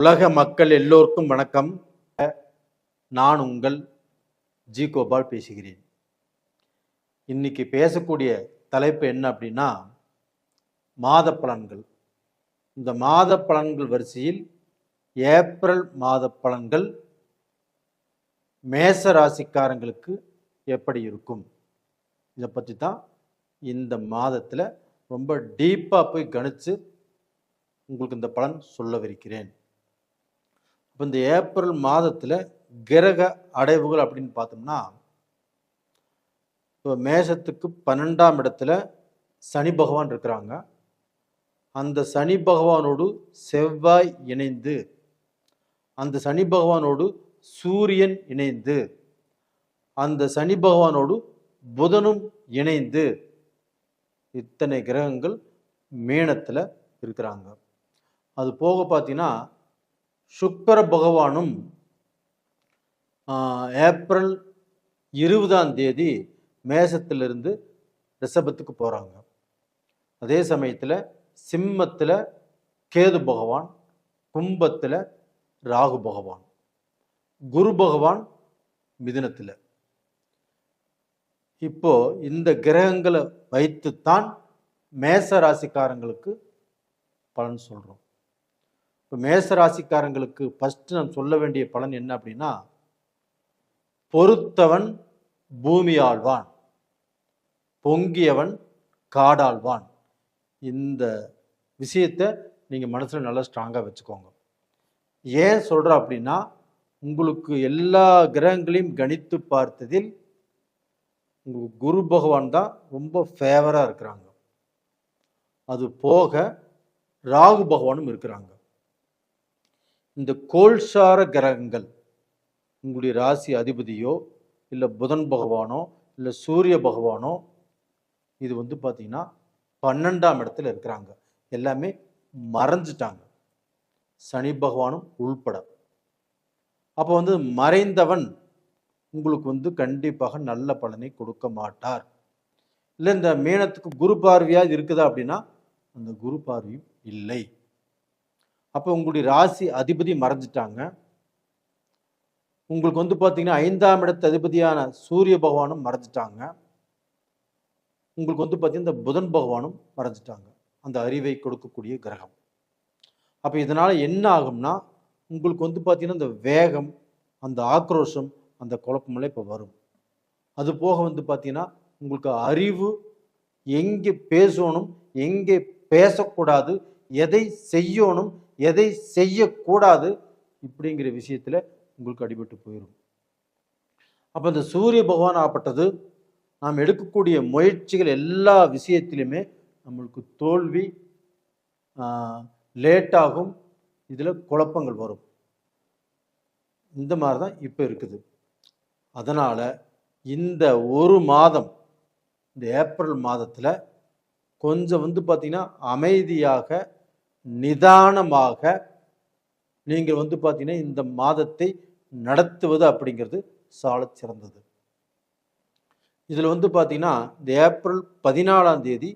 உலக மக்கள் எல்லோருக்கும் வணக்கம். நான் உங்கள் ஜி கோபால் பேசுகிறேன். இன்னைக்கு பேசக்கூடிய தலைப்பு என்ன அப்படின்னா, மாத பலன்கள். இந்த மாத பலன்கள் வரிசையில் ஏப்ரல் மாத பலன்கள் மேச ராசிக்காரங்களுக்கு எப்படி இருக்கும், இதை பற்றி தான் இந்த மாதத்தில் ரொம்ப டீப்பாக போய் கணித்து உங்களுக்கு இந்த பலன் சொல்லவிருக்கிறேன். இப்போ இந்த ஏப்ரல் மாதத்தில் கிரக அடைவுகள் அப்படின்னு பார்த்தோம்னா, இப்போ மேஷத்துக்கு 12ஆம் இடத்துல சனி பகவான் இருக்கிறாங்க. அந்த சனி பகவானோடு செவ்வாய் இணைந்து, அந்த சனி பகவானோடு சூரியன் இணைந்து, அந்த சனி பகவானோடு புதனும் இணைந்து, இத்தனை கிரகங்கள் மீனத்தில் இருக்கிறாங்க. அது போக பார்த்தீங்கன்னா சுக்கிர பகவானும் ஏப்ரல் 20ஆம் தேதி மேசத்திலிருந்து ரிஷபத்துக்கு போகிறாங்க. அதே சமயத்தில் சிம்மத்தில் கேது பகவான், கும்பத்தில் ராகு பகவான், குரு பகவான் மிதுனத்தில். இப்போ இந்த கிரகங்களை வைத்துத்தான் மேச ராசிக்காரங்களுக்கு பலன் சொல்கிறோம். இப்போ மேச ராசிக்காரங்களுக்கு ஃபஸ்ட்டு நான் சொல்ல வேண்டிய பலன் என்ன அப்படின்னா, பொறுத்தவன் பூமி ஆழ்வான், பொங்கியவன் காடாழ்வான். இந்த விஷயத்தை நீங்கள் மனசில் நல்லா ஸ்ட்ராங்காக வச்சுக்கோங்க. ஏன் சொல்கிறேன் அப்படின்னா, உங்களுக்கு எல்லா கிரகங்களையும் கணித்து பார்த்ததில் உங்களுக்கு குரு பகவான் தான் ரொம்ப ஃபேவராக இருக்கிறாங்க. அது போக ராகு பகவானும் இருக்கிறாங்க. இந்த கோல்சார கிரகங்கள் உங்களுடைய ராசி அதிபதியோ இல்லை புதன் பகவானோ இல்லை சூரிய பகவானோ, இது பார்த்தீங்கன்னா 12ஆம் இடத்துல இருக்கிறாங்க. எல்லாமே மறைஞ்சிட்டாங்க, சனி பகவானும் உள்பட. அப்போ மறைந்தவன் உங்களுக்கு கண்டிப்பாக நல்ல பலனை கொடுக்க மாட்டார். இல்லை இந்த மீனத்துக்கு குரு பார்வையாக இருக்குதா அப்படின்னா அந்த குரு பார்வையும் இல்லை. அப்போ உங்களுடைய ராசி அதிபதி மறைஞ்சிட்டாங்க. உங்களுக்கு பார்த்தீங்கன்னா 5ஆம் இடத்து அதிபதியான சூரிய பகவானும் மறைஞ்சிட்டாங்க. உங்களுக்கு பார்த்தீங்கன்னா இந்த புதன் பகவானும் மறைஞ்சிட்டாங்க, அந்த அறிவை கொடுக்கக்கூடிய கிரகம். அப்போ இதனால் என்ன ஆகும்னா, உங்களுக்கு பார்த்தீங்கன்னா இந்த வேகம், அந்த ஆக்ரோஷம், அந்த குழப்பமெல்லாம் இப்போ வரும். அது போக பார்த்தீங்கன்னா உங்களுக்கு அறிவு, எங்கே பேசணும், எங்கே பேசக்கூடாது, எதை செய்யணும், எதை செய்யக்கூடாது, இப்படிங்கிற விஷயத்தில் உங்களுக்கு அடிபட்டு போயிடும். அப்போ இந்த சூரிய பகவான் ஆப்பட்டது நாம் எடுக்கக்கூடிய முயற்சிகள் எல்லா விஷயத்திலுமே நம்மளுக்கு தோல்வி, லேட்டாகும், இதில் குழப்பங்கள் வரும். இந்த மாதிரி தான் இப்போ இருக்குது. அதனால் இந்த ஒரு மாதம், இந்த ஏப்ரல் மாதத்தில் கொஞ்சம் பார்த்தீங்கன்னா அமைதியாக நிதானமாக நீங்கள் பார்த்தீங்கன்னா இந்த மாதத்தை நடத்துவது அப்படிங்கிறது சால சிறந்தது. இதில் பார்த்தீங்கன்னா இந்த ஏப்ரல் 14ஆம் தேதி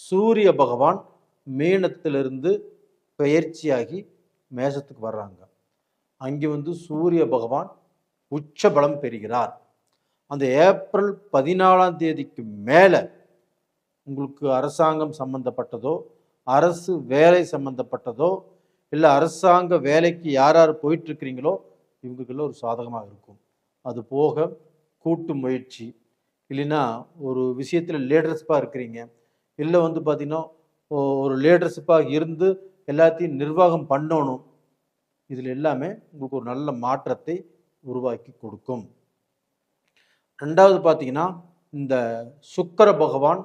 சூரிய பகவான் மீனத்திலிருந்து பெயர்ச்சியாகி மேஷத்துக்கு வர்றாங்க. அங்கே சூரிய பகவான் உச்ச பலம் பெறுகிறார். அந்த ஏப்ரல் 14ஆம் தேதிக்கு மேலே உங்களுக்கு அரசாங்கம் சம்பந்தப்பட்டதோ, அரசு வேலை சம்பந்தப்பட்டதோ, இல்லை அரசாங்க வேலைக்கு யார் யார் போயிட்டுருக்கிறீங்களோ இவங்களுக்கெல்லாம் ஒரு சாதகமாக இருக்கும். அது போக கூட்டு முயற்சி, இல்லைன்னா ஒரு விஷயத்தில் லீடர்ஷிப்பாக இருக்கிறீங்க, இல்லை பார்த்தீங்கன்னா ஒரு லீடர்ஷிப்பாக இருந்து எல்லாத்தையும் நிர்வாகம் பண்ணணும், இதில் எல்லாமே உங்களுக்கு ஒரு நல்ல மாற்றத்தை உருவாக்கி கொடுக்கும். ரெண்டாவது பார்த்தீங்கன்னா இந்த சுக்கிர பகவான்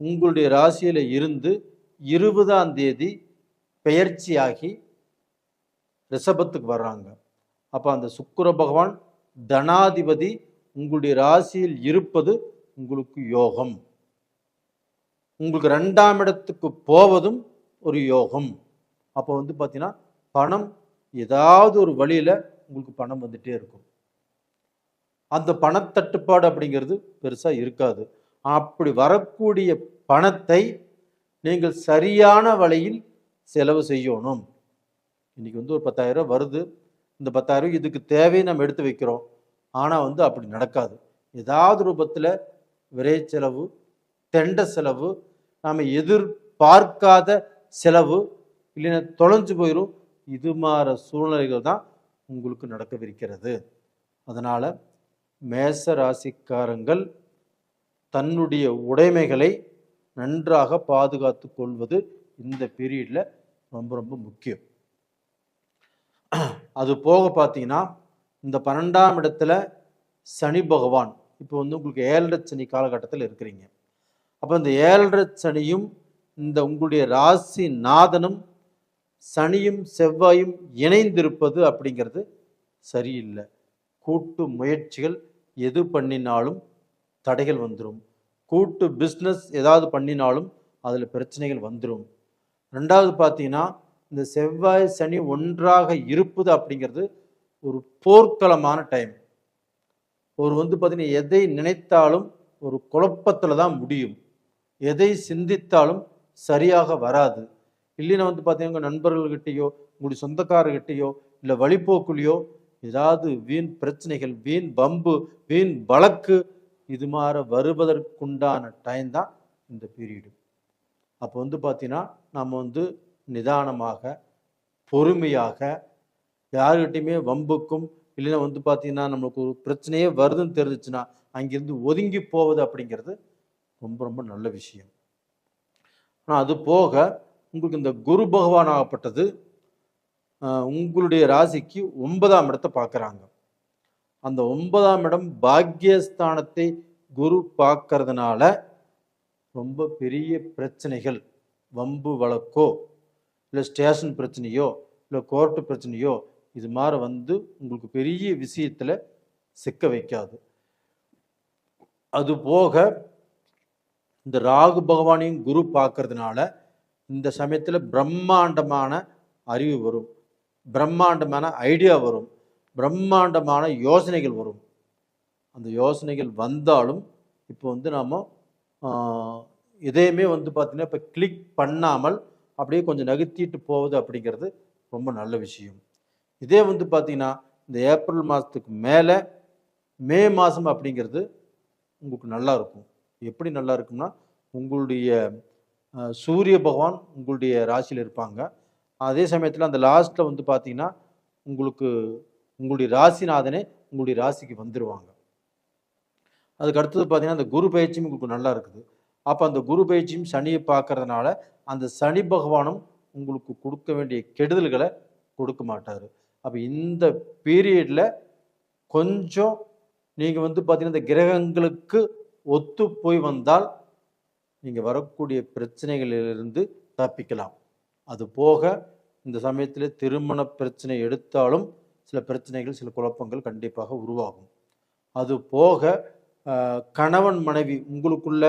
உங்களுடைய ராசியில் இருந்து 20ஆம் தேதி பெயர்ச்சியாகி ரிஷபத்துக்கு வர்றாங்க. அப்போ அந்த சுக்கிர பகவான் தனாதிபதி உங்களுடைய ராசியில் இருப்பது உங்களுக்கு யோகம். உங்களுக்கு 2ஆம் இடத்துக்கு போவதும் ஒரு யோகம். அப்போ பார்த்தீங்கன்னா பணம் ஏதாவது ஒரு வழியில் உங்களுக்கு பணம் வந்துட்டே இருக்கும். அந்த பணத்தட்டுப்பாடு அப்படிங்கிறது பெருசாக இருக்காது. அப்படி வரக்கூடிய பணத்தை நீங்கள் சரியான வழியில் செலவு செய்யணும். இன்றைக்கி வந்து ஒரு 10,000 வருது, இந்த 10,000 இதுக்கு தேவையை நம்ம எடுத்து வைக்கிறோம். ஆனால் வந்து அப்படி நடக்காது. ஏதாவது ரூபத்தில் விரை செலவு, தெண்ட செலவு, நாம் எதிர்பார்க்காத செலவு, இல்லைன்னா தொலைஞ்சு போயிடும். இது மாதிரி சூழ்நிலைகள் தான் உங்களுக்கு நடக்கவிருக்கிறது. அதனால் மேச ராசிக்காரங்கள் தன்னுடைய உடைமைகளை நன்றாக பாதுகாத்து கொள்வது இந்த பீரியடில் ரொம்ப ரொம்ப முக்கியம். அது போக பார்த்தீங்கன்னா, இந்த 12ஆம் இடத்துல சனி பகவான் இப்போ வந்து உங்களுக்கு 7.5 சனி காலகட்டத்தில் இருக்கிறீங்க. அப்போ இந்த 7.5 சனியும் இந்த உங்களுடைய ராசி நாதனும் சனியும் செவ்வாயும் இணைந்திருப்பது அப்படிங்கிறது சரியில்லை. கூட்டு முயற்சிகள் எது பண்ணினாலும் தடைகள் வந்துடும். கூட்டு பிஸ்னஸ் ஏதாவது பண்ணினாலும் அதில் பிரச்சனைகள் வந்துடும். ரெண்டாவது பார்த்தீங்கன்னா, இந்த செவ்வாய் சனி ஒன்றாக இருப்பது அப்படிங்கிறது ஒரு போர்க்களமான டைம். ஒரு வந்து பார்த்தீங்கன்னா, எதை நினைத்தாலும் ஒரு குழப்பத்தில் தான் முடியும். எதை சிந்தித்தாலும் சரியாக வராது. இல்லைன்னா வந்து பார்த்தீங்கன்னா, உங்கள் நண்பர்கள்கிட்டையோ உங்களுடைய சொந்தக்காரர்கிட்டையோ இல்லை வழிபோக்குலையோ ஏதாவது வீண் பிரச்சனைகள், வீண் பம்பு, வீண் வழக்கு இது மாதிரி வருவதற்குண்டான டைம் தான் இந்த பீரியடு. அப்போ வந்து பார்த்தீங்கன்னா, நம்ம வந்து நிதானமாக, பொறுமையாக, யாருக்கிட்டையுமே வம்புக்கும் இல்லைன்னா வந்து பார்த்தீங்கன்னா நம்மளுக்கு ஒரு பிரச்சனையே வருதுன்னு தெரிஞ்சிச்சுன்னா அங்கேருந்து ஒதுங்கி போவது அப்படிங்கிறது ரொம்ப ரொம்ப நல்ல விஷயம். ஆனால் அது போக உங்களுக்கு இந்த குரு பகவான் ஆகப்பட்டது உங்களுடைய ராசிக்கு 9ஆம் இடத்தை பார்க்குறாங்க. அந்த 9ஆம் இடம் பாக்கியஸ்தானத்தை குரு பார்க்கறதுனால ரொம்ப பெரிய பிரச்சனைகள், வம்பு வழக்கோ இல்லை ஸ்டேஷன் பிரச்சனையோ இல்லை கோர்ட்டு பிரச்சனையோ இது மாதிரி வந்து உங்களுக்கு பெரிய விஷயத்தில் சிக்க வைக்காது. அது போக இந்த ராகு பகவானையும் குரு பார்க்கறதுனால இந்த சமயத்தில் பிரம்மாண்டமான அறிவு வரும், பிரம்மாண்டமான ஐடியா வரும், பிரம்மாண்டமான யோசனைகள் வரும். அந்த யோசனைகள் வந்தாலும் இப்போ வந்து நாம் எதையுமே வந்து பார்த்திங்கன்னா இப்போ கிளிக் பண்ணாமல் அப்படியே கொஞ்சம் நகர்த்திட்டு போவது அப்படிங்கிறது ரொம்ப நல்ல விஷயம். இதே வந்து பார்த்திங்கன்னா இந்த ஏப்ரல் மாதத்துக்கு மேலே மே மாதம் அப்படிங்கிறது உங்களுக்கு நல்லா இருக்கும். எப்படி நல்லா இருக்கும்னா, உங்களுடைய சூரிய பகவான் உங்களுடைய ராசியில் இருப்பாங்க. அதே சமயத்தில் அந்த லாஸ்ட்டில் வந்து பார்த்திங்கன்னா உங்களுக்கு உங்களுடைய ராசிநாதனே உங்களுடைய ராசிக்கு வந்துடுவாங்க. அதுக்கு அடுத்தது பார்த்திங்கன்னா அந்த குரு பயிற்சியும் உங்களுக்கு நல்லா இருக்குது. அப்போ அந்த குரு பயிற்சியும் சனியை பார்க்கறதுனால அந்த சனி பகவானும் உங்களுக்கு கொடுக்க வேண்டிய கெடுதல்களை கொடுக்க மாட்டார். அப்போ இந்த பீரியடில் கொஞ்சம் நீங்கள் வந்து பார்த்திங்கன்னா இந்த கிரகங்களுக்கு ஒத்து போய் வந்தால் நீங்கள் வரக்கூடிய பிரச்சனைகளிலிருந்து தப்பிக்கலாம். அது போக இந்த சமயத்தில் திருமண பிரச்சனை எடுத்தாலும் சில பிரச்சனைகள், சில குழப்பங்கள் கண்டிப்பாக உருவாகும். அது போக கணவன் மனைவி உங்களுக்குள்ள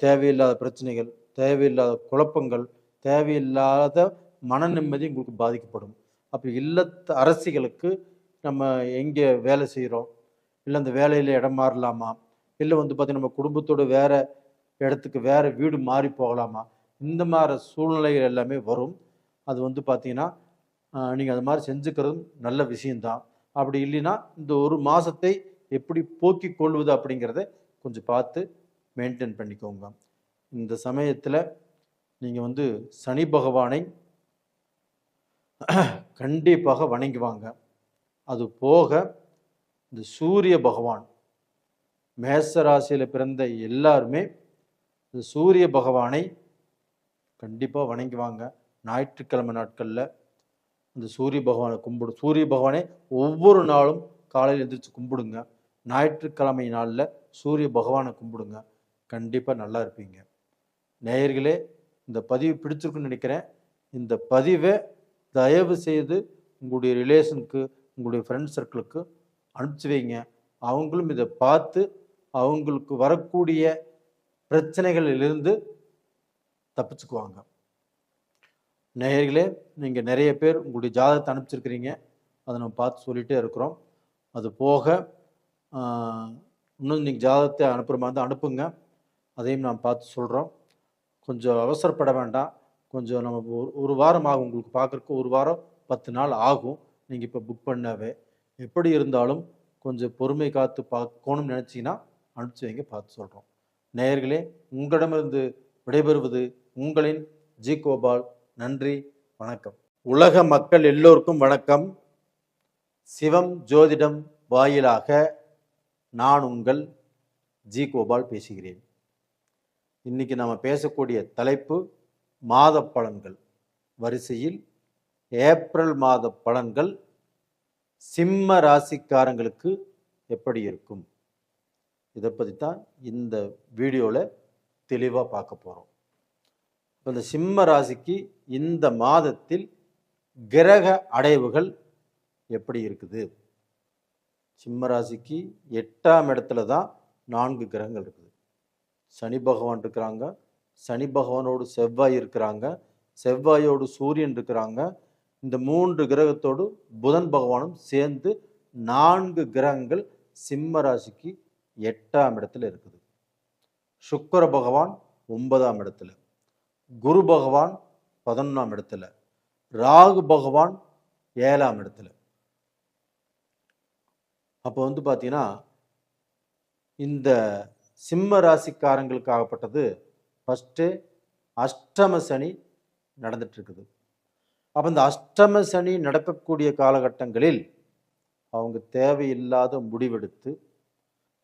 தேவையில்லாத பிரச்சனைகள், தேவையில்லாத குழப்பங்கள், தேவையில்லாத மன நிம்மதி உங்களுக்கு பாதிக்கப்படும். அப்போ இல்லத்து அரசிகளுக்கு நம்ம எங்கே வேலை செய்கிறோம், இல்லை அந்த வேலையில் இடம் மாறலாமா, இல்லை வந்து பார்த்திங்கன்னா நம்ம குடும்பத்தோடு வேறு இடத்துக்கு வேறு வீடு மாறி போகலாமா, இந்த மாதிரி சூழ்நிலைகள் எல்லாமே வரும். அது வந்து பார்த்திங்கன்னா நீங்கள் அது மாதிரி செஞ்சுக்கிறதும் நல்ல விஷயந்தான். அப்படி இல்லைன்னா இந்த ஒரு மாதத்தை எப்படி போக்கி கொள்வது அப்படிங்கிறத கொஞ்சம் பார்த்து மெயின்டைன் பண்ணிக்கோங்க. இந்த சமயத்தில் நீங்கள் வந்து சனி பகவானை கண்டிப்பாக வணங்குவாங்க. அது போக இந்த சூரிய பகவான், மேச ராசியில் பிறந்த எல்லாருமே இந்த சூரிய பகவானை கண்டிப்பாக வணங்குவாங்க. ஞாயிற்றுக்கிழமை நாட்களில் இந்த சூரிய பகவானை சூரிய பகவானை ஒவ்வொரு நாளும் காலையில் எழுந்திரிச்சு கும்பிடுங்க. ஞாயிற்றுக்கிழமை நாளில் சூரிய பகவானை கும்பிடுங்க. கண்டிப்பாக நல்லா இருப்பீங்க. நேயர்களே, இந்த பதிவு பிடிச்சிருக்குன்னு நினைக்கிறேன். இந்த பதிவை தயவு செய்து உங்களுடைய ரிலேஷனுக்கு, உங்களுடைய ஃப்ரெண்ட் சர்க்கிளுக்கு அனுப்பிச்சி வைங்க. அவங்களும் இதை பார்த்து அவங்களுக்கு வரக்கூடிய பிரச்சனைகளிலிருந்து தப்பிச்சுக்குவாங்க. நேயர்களே, நீங்கள் நிறைய பேர் உங்களுடைய ஜாதகத்தை அனுப்பிச்சிருக்கிறீங்க. அதை நம்ம பார்த்து சொல்லிகிட்டே இருக்கிறோம். அது போக இன்னும் நீங்கள் ஜாதகத்தை அனுப்புகிற மாதிரி தான் அனுப்புங்க. அதையும் நான் பார்த்து சொல்கிறோம். கொஞ்சம் அவசரப்பட வேண்டாம். கொஞ்சம் நம்ம ஒரு வாரம் ஆகும் உங்களுக்கு பார்க்குறக்கு, ஒரு வாரம் 10 நாள் ஆகும் நீங்கள் இப்போ புக் பண்ணவே. எப்படி இருந்தாலும் கொஞ்சம் பொறுமை காத்து பார்க்கணும்னு நினச்சிங்கன்னா அனுப்பிச்சி வைங்க, பார்த்து சொல்கிறோம். நேயர்களே, உங்களிடமிருந்து விடைபெறுவது உங்களின் ஜி கோபால். நன்றி, வணக்கம். உலக மக்கள் எல்லோருக்கும் வணக்கம். சிவம் ஜோதிடம் வாயிலாக நான் உங்கள் ஜி கோபால் பேசுகிறேன். இன்னைக்கு நம்ம பேசக்கூடிய தலைப்பு மாத பலன்கள். வரிசையில் ஏப்ரல் மாத பலன்கள் சிம்ம ராசிக்காரங்களுக்கு எப்படி இருக்கும், இதை பற்றி தான் இந்த வீடியோவில் தெளிவாக பார்க்க போகிறோம். இந்த சிம்ம ராசிக்கு இந்த மாதத்தில் கிரக அடைவுகள் எப்படி இருக்குது? சிம்ம ராசிக்கு 8ஆம் இடத்துல தான் 4 கிரகங்கள் இருக்குது. சனி பகவான் இருக்கிறாங்க, சனி பகவானோடு செவ்வாய் இருக்கிறாங்க, செவ்வாயோடு சூரியன் இருக்கிறாங்க. இந்த 3 கிரகத்தோடு புதன் பகவானும் சேர்ந்து 4 கிரகங்கள் சிம்ம ராசிக்கு 8ஆம் இடத்துல இருக்குது. சுக்கிர பகவான் 9ஆம் இடத்துல, குரு பகவான் 11ஆம் இடத்துல, ராகு பகவான் 7ஆம் இடத்துல. அப்போ பார்த்தீங்கன்னா இந்த சிம்ம ராசிக்காரங்களுக்காகப்பட்டது ஃபஸ்ட்டு அஷ்டம சனி நடந்துட்டு இருக்குது. அப்போ இந்த அஷ்டம சனி நடக்கக்கூடிய காலகட்டங்களில் அவங்க தேவையில்லாத முடிவெடுத்து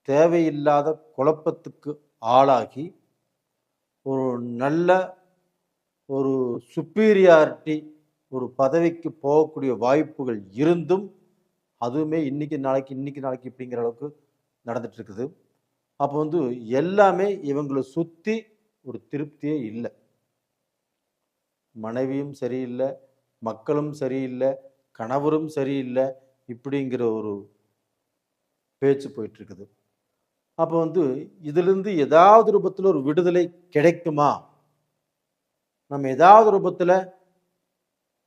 தேவையில்லாத குழப்பத்துக்கு ஆளாகி ஒரு நல்ல ஒரு சுப்பீரியாரிட்டி ஒரு பதவிக்கு போகக்கூடிய வாய்ப்புகள் இருந்தும் அதுவுமே இன்னைக்கு நாளைக்கு இப்படிங்கிற அளவுக்கு நடந்துட்டு இருக்குது. அப்போ எல்லாமே இவங்களை சுற்றி ஒரு திருப்தியே இல்லை. மனைவியும் சரியில்லை, மக்களும் சரியில்லை, கணவரும் சரியில்லை, இப்படிங்கிற ஒரு பேச்சு போயிட்டு இருக்குது. அப்போ இதிலிருந்து ஏதாவது ரூபத்தில் ஒரு விடுதலை கிடைக்குமா, நம்ம ஏதாவது ரூபத்தில்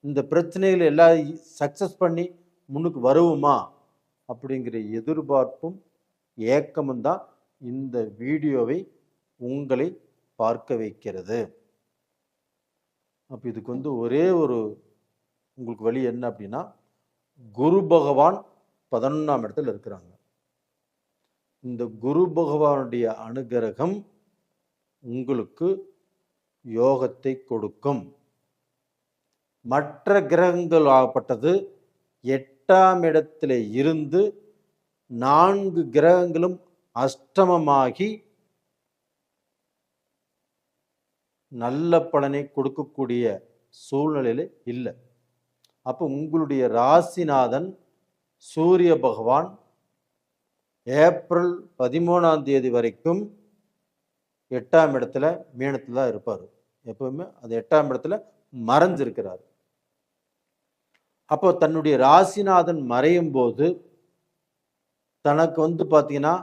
இந்த பிரச்சனைகளை எல்லாம் சக்சஸ் பண்ணி முன்னுக்கு வருவோமா அப்படிங்கிற எதிர்பார்ப்பும் ஏக்கமும் தான் இந்த வீடியோவை உங்களை பார்க்க வைக்கிறது. அப்போ இதுக்கு ஒரே ஒரு உங்களுக்கு வழி என்ன அப்படின்னா, குரு பகவான் 11ஆம் இடத்துல இருக்கிறாங்க. இந்த குரு பகவானுடைய அனுகிரகம் உங்களுக்கு யோகத்தை கொடுக்கும். மற்ற கிரகங்கள் ஆகப்பட்டது 8ஆம் இடத்துல இருந்து 4 கிரகங்களும் அஷ்டமமாகி நல்ல பலனை கொடுக்கக்கூடிய சூழ்நிலையில் இல்லை. அப்போ உங்களுடைய ராசிநாதன் சூரிய பகவான் ஏப்ரல் 13ஆம் தேதி வரைக்கும் 8ஆம் இடத்துல மீனத்தில் தான் இருப்பார். எப்பவுமே அது 8ஆம் இடத்துல மறைஞ்சிருக்கிறார். அப்போ தன்னுடைய ராசிநாதன் மறையும் போது தனக்கு பார்த்தீங்கன்னா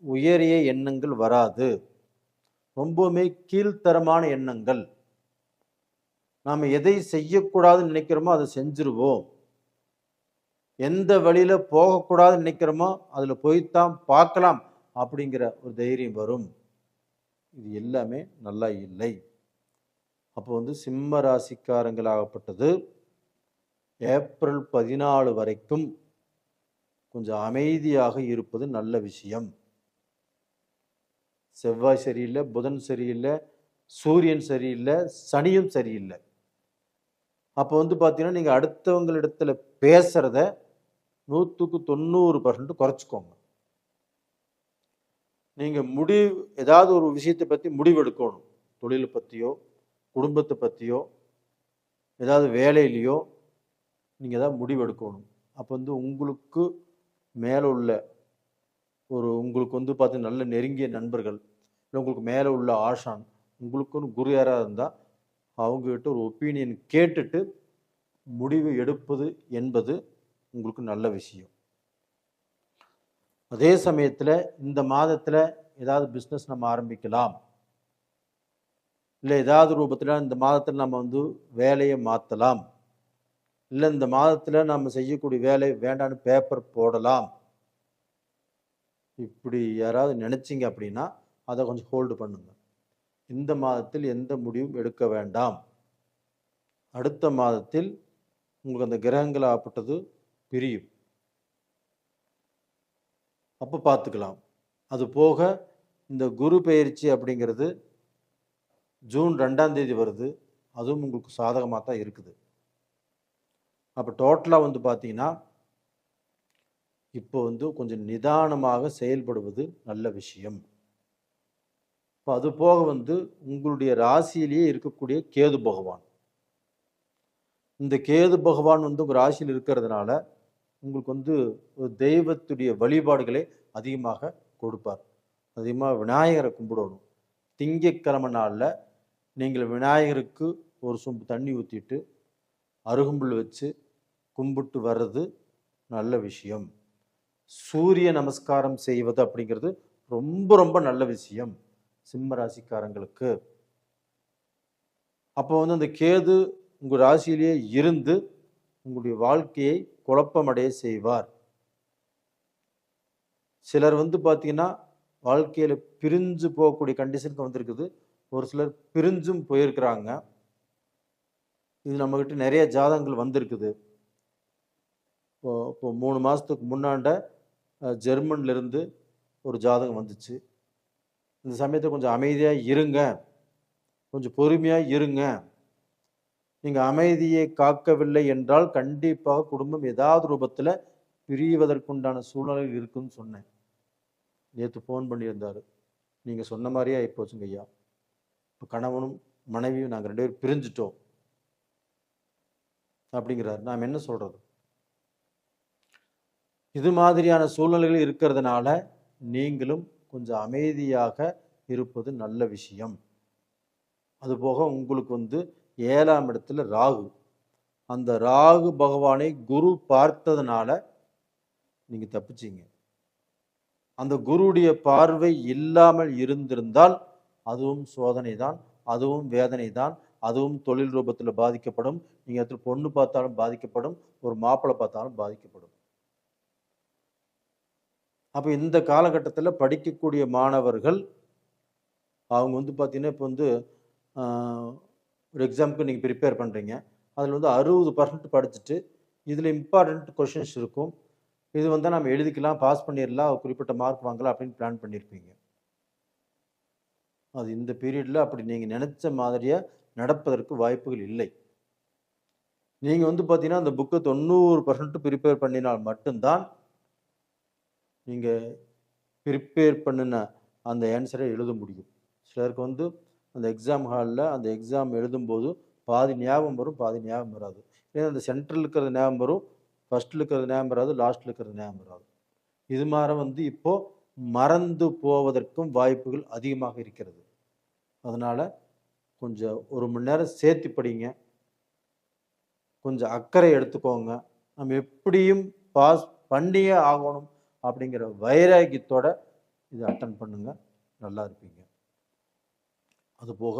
உயரிய எண்ணங்கள் வராது. ரொம்பவுமே கீழ்த்தரமான எண்ணங்கள். நாம் எதை செய்யக்கூடாதுன்னு நினைக்கிறோமோ அதை செஞ்சிருவோம். எந்த வழியில போகக்கூடாதுன்னு நினைக்கிறோமோ அதில் போய்த்தான் பார்க்கலாம் அப்படிங்கிற ஒரு தைரியம் வரும். இது எல்லாமே நல்லா இல்லை. அப்போ சிம்ம ராசிக்காரங்களாகப்பட்டது ஏப்ரல் 14 வரைக்கும் கொஞ்சம் அமைதியாக இருப்பது நல்ல விஷயம். செவ்வாய் சரியில்லை, புதன் சரியில்லை, சூரியன் சரியில்லை, சனியும் சரியில்லை. அப்போ பார்த்தீங்கன்னா நீங்கள் அடுத்தவங்களிடத்துல பேசுறத 100% குறைச்சிக்கோங்க. நீங்கள் ஏதாவது ஒரு விஷயத்தை பற்றி முடிவெடுக்கணும். தொழிலை பற்றியோ குடும்பத்தை பற்றியோ ஏதாவது வேலையிலையோ நீங்கள் ஏதாவது முடிவெடுக்கணும். அப்போ உங்களுக்கு மேலே உள்ள உங்களுக்கு பார்த்தீங்கன்னா நல்ல நெருங்கிய நண்பர்கள், இல்லை உங்களுக்கு மேலே உள்ள ஆசான், உங்களுக்குன்னு குரு யாராக இருந்தால் அவங்ககிட்ட ஒரு ஒப்பீனியன் கேட்டுட்டு முடிவு எடுப்பது என்பது உங்களுக்கு நல்ல விஷயம். அதே சமயத்தில் இந்த மாதத்தில் ஏதாவது பிஸ்னஸ் நம்ம ஆரம்பிக்கலாம், இல்லை ஏதாவது ரூபத்தில் இந்த மாதத்தில் நம்ம வேலையை மாற்றலாம், இல்லை இந்த மாதத்தில் நம்ம செய்யக்கூடிய வேலை வேண்டான்னு பேப்பர் போடலாம். இப்படி யாராவது நினச்சிங்க அப்படின்னா அதை கொஞ்சம் ஹோல்டு பண்ணுங்க. இந்த மாதத்தில் எந்த முடிவும் எடுக்க வேண்டாம். அடுத்த மாதத்தில் உங்களுக்கு அந்த கிரகங்கள் ஆப்பட்டது பிரியும். அப்போ பார்த்துக்கலாம். அது போக இந்த குரு பெயர்ச்சி அப்படிங்கிறது ஜூன் 2ஆம் தேதி வருது. அதுவும் உங்களுக்கு சாதகமாக தான் இருக்குது. அப்போ டோட்டலாக வந்து பார்த்தீங்கன்னா இப்போ வந்து கொஞ்சம் நிதானமாக செயல்படுவது நல்ல விஷயம். இப்போ அது போக வந்து உங்களுடைய ராசியிலேயே இருக்கக்கூடிய கேது பகவான், இந்த கேது பகவான் வந்து உங்கள் ராசியில் இருக்கிறதுனால உங்களுக்கு வந்து ஒரு தெய்வத்துடைய வழிபாடுகளை அதிகமாக கொடுப்பார். அதிகமாக விநாயகரை கும்பிடணும். திங்கட்கிழமை நாளில் நீங்கள் விநாயகருக்கு ஒரு சொம்பு தண்ணி ஊற்றிட்டு அருகம்புல் வச்சு கும்பிட்டு வர்றது நல்ல விஷயம். சூரிய நமஸ்காரம் செய்வது அப்படிங்கிறது ரொம்ப ரொம்ப நல்ல விஷயம் சிம்ம ராசிக்காரங்களுக்கு. அப்போ வந்து அந்த கேது உங்கள் ராசியிலேயே இருந்து உங்களுடைய வாழ்க்கையை குழப்பமடைய செய்வார். சிலர் வந்து பார்த்தீங்கன்னா வாழ்க்கையில் பிரிஞ்சு போகக்கூடிய கண்டிஷனுக்கு வந்திருக்குது. ஒரு சிலர் பிரிஞ்சும் போயிருக்கிறாங்க. இது நம்மக்கிட்ட நிறைய ஜாதகங்கள் வந்திருக்குது. இப்போ 3 மாதத்துக்கு முன்னாண்ட ஜெர்மன்லேருந்து ஒரு ஜாதகம் வந்துச்சு. இந்த சமயத்தை கொஞ்சம் அமைதியாக இருங்க, கொஞ்சம் பொறுமையாக இருங்க. நீங்கள் அமைதியை காக்கவில்லை என்றால் கண்டிப்பாக குடும்பம் ஏதாவது ரூபத்தில் பிரிவதற்குண்டான சூழ்நிலை இருக்குன்னு சொன்னேன். நேற்று ஃபோன் பண்ணியிருந்தார். நீங்கள் சொன்ன மாதிரியே ஆகிப்போச்சுங்க ஐயா. இப்போ கணவனும் மனைவியும் நாங்கள் 2 பேரும் பிரிஞ்சிட்டோம் அப்படிங்கிறார். நாம் என்ன சொல்கிறது? இது மாதிரியான சூழ்நிலைகள் இருக்கிறதுனால நீங்களும் கொஞ்சம் அமைதியாக இருப்பது நல்ல விஷயம். அதுபோக உங்களுக்கு வந்து 7ஆம் இடத்துல ராகு, அந்த ராகு பகவானை குரு பார்த்ததுனால நீங்கள் தப்பிச்சிங்க. அந்த குருவுடைய பார்வை இல்லாமல் இருந்திருந்தால் அதுவும் சோதனை தான், அதுவும் வேதனை தான், அதுவும் தொழில் ரூபத்தில் பாதிக்கப்படும். நீங்கள் இடத்துல பொண்ணு பார்த்தாலும் பாதிக்கப்படும், ஒரு மாப்பிள்ளை பார்த்தாலும் பாதிக்கப்படும். அப்போ இந்த காலகட்டத்தில் படிக்கக்கூடிய மாணவர்கள் அவங்க வந்து பார்த்தீங்கன்னா இப்போ வந்து ஒரு எக்ஸாமுக்கு நீங்கள் ப்ரிப்பேர் பண்ணுறீங்க. அதில் வந்து 60% படிச்சுட்டு இதில் இம்பார்ட்டண்ட் கொஷின்ஸ் இருக்கும். இது வந்து நம்ம எழுதிக்கலாம், பாஸ் பண்ணிடலாம், குறிப்பிட்ட மார்க் வாங்கலாம் அப்படின்னு பிளான் பண்ணியிருப்பீங்க. அது இந்த பீரியடில் அப்படி நீங்கள் நினச்ச மாதிரியாக நடப்பதற்கு வாய்ப்புகள் இல்லை. நீங்கள் வந்து பார்த்தீங்கன்னா அந்த புக்கை 90% ப்ரிப்பேர் பண்ணினால் மட்டும்தான் நீங்கள் ப்ரிப்பேர் பண்ணின அந்த ஆன்சரை எழுத முடியும். சிலருக்கு வந்து அந்த எக்ஸாம் ஹாலில் அந்த எக்ஸாம் எழுதும்போது பாதி ஞாபகம் வரும், பாதி ஞாபகம் வராது. ஏன்னா அந்த சென்ட்ரல் இருக்கிறது ஞாபகம் வரும், ஃபஸ்ட்டில் இருக்கிறது ஞாபகம் வராது, லாஸ்ட்டில் இருக்கிறது ஞாபகம் வராது. இது மாதிரி வந்து இப்போது மறந்து போவதற்கும் வாய்ப்புகள் அதிகமாக இருக்கிறது. அதனால் கொஞ்சம் 1 மணி நேரம் சேர்த்து படிங்க, கொஞ்சம் அக்கறை எடுத்துக்கோங்க. நம்ம எப்படியும் பாஸ் பண்ணியே ஆகணும் அப்படிங்கிற வைராக்கியத்தோட இதை அட்டன் பண்ணுங்க, நல்லா இருப்பீங்க. அதுபோக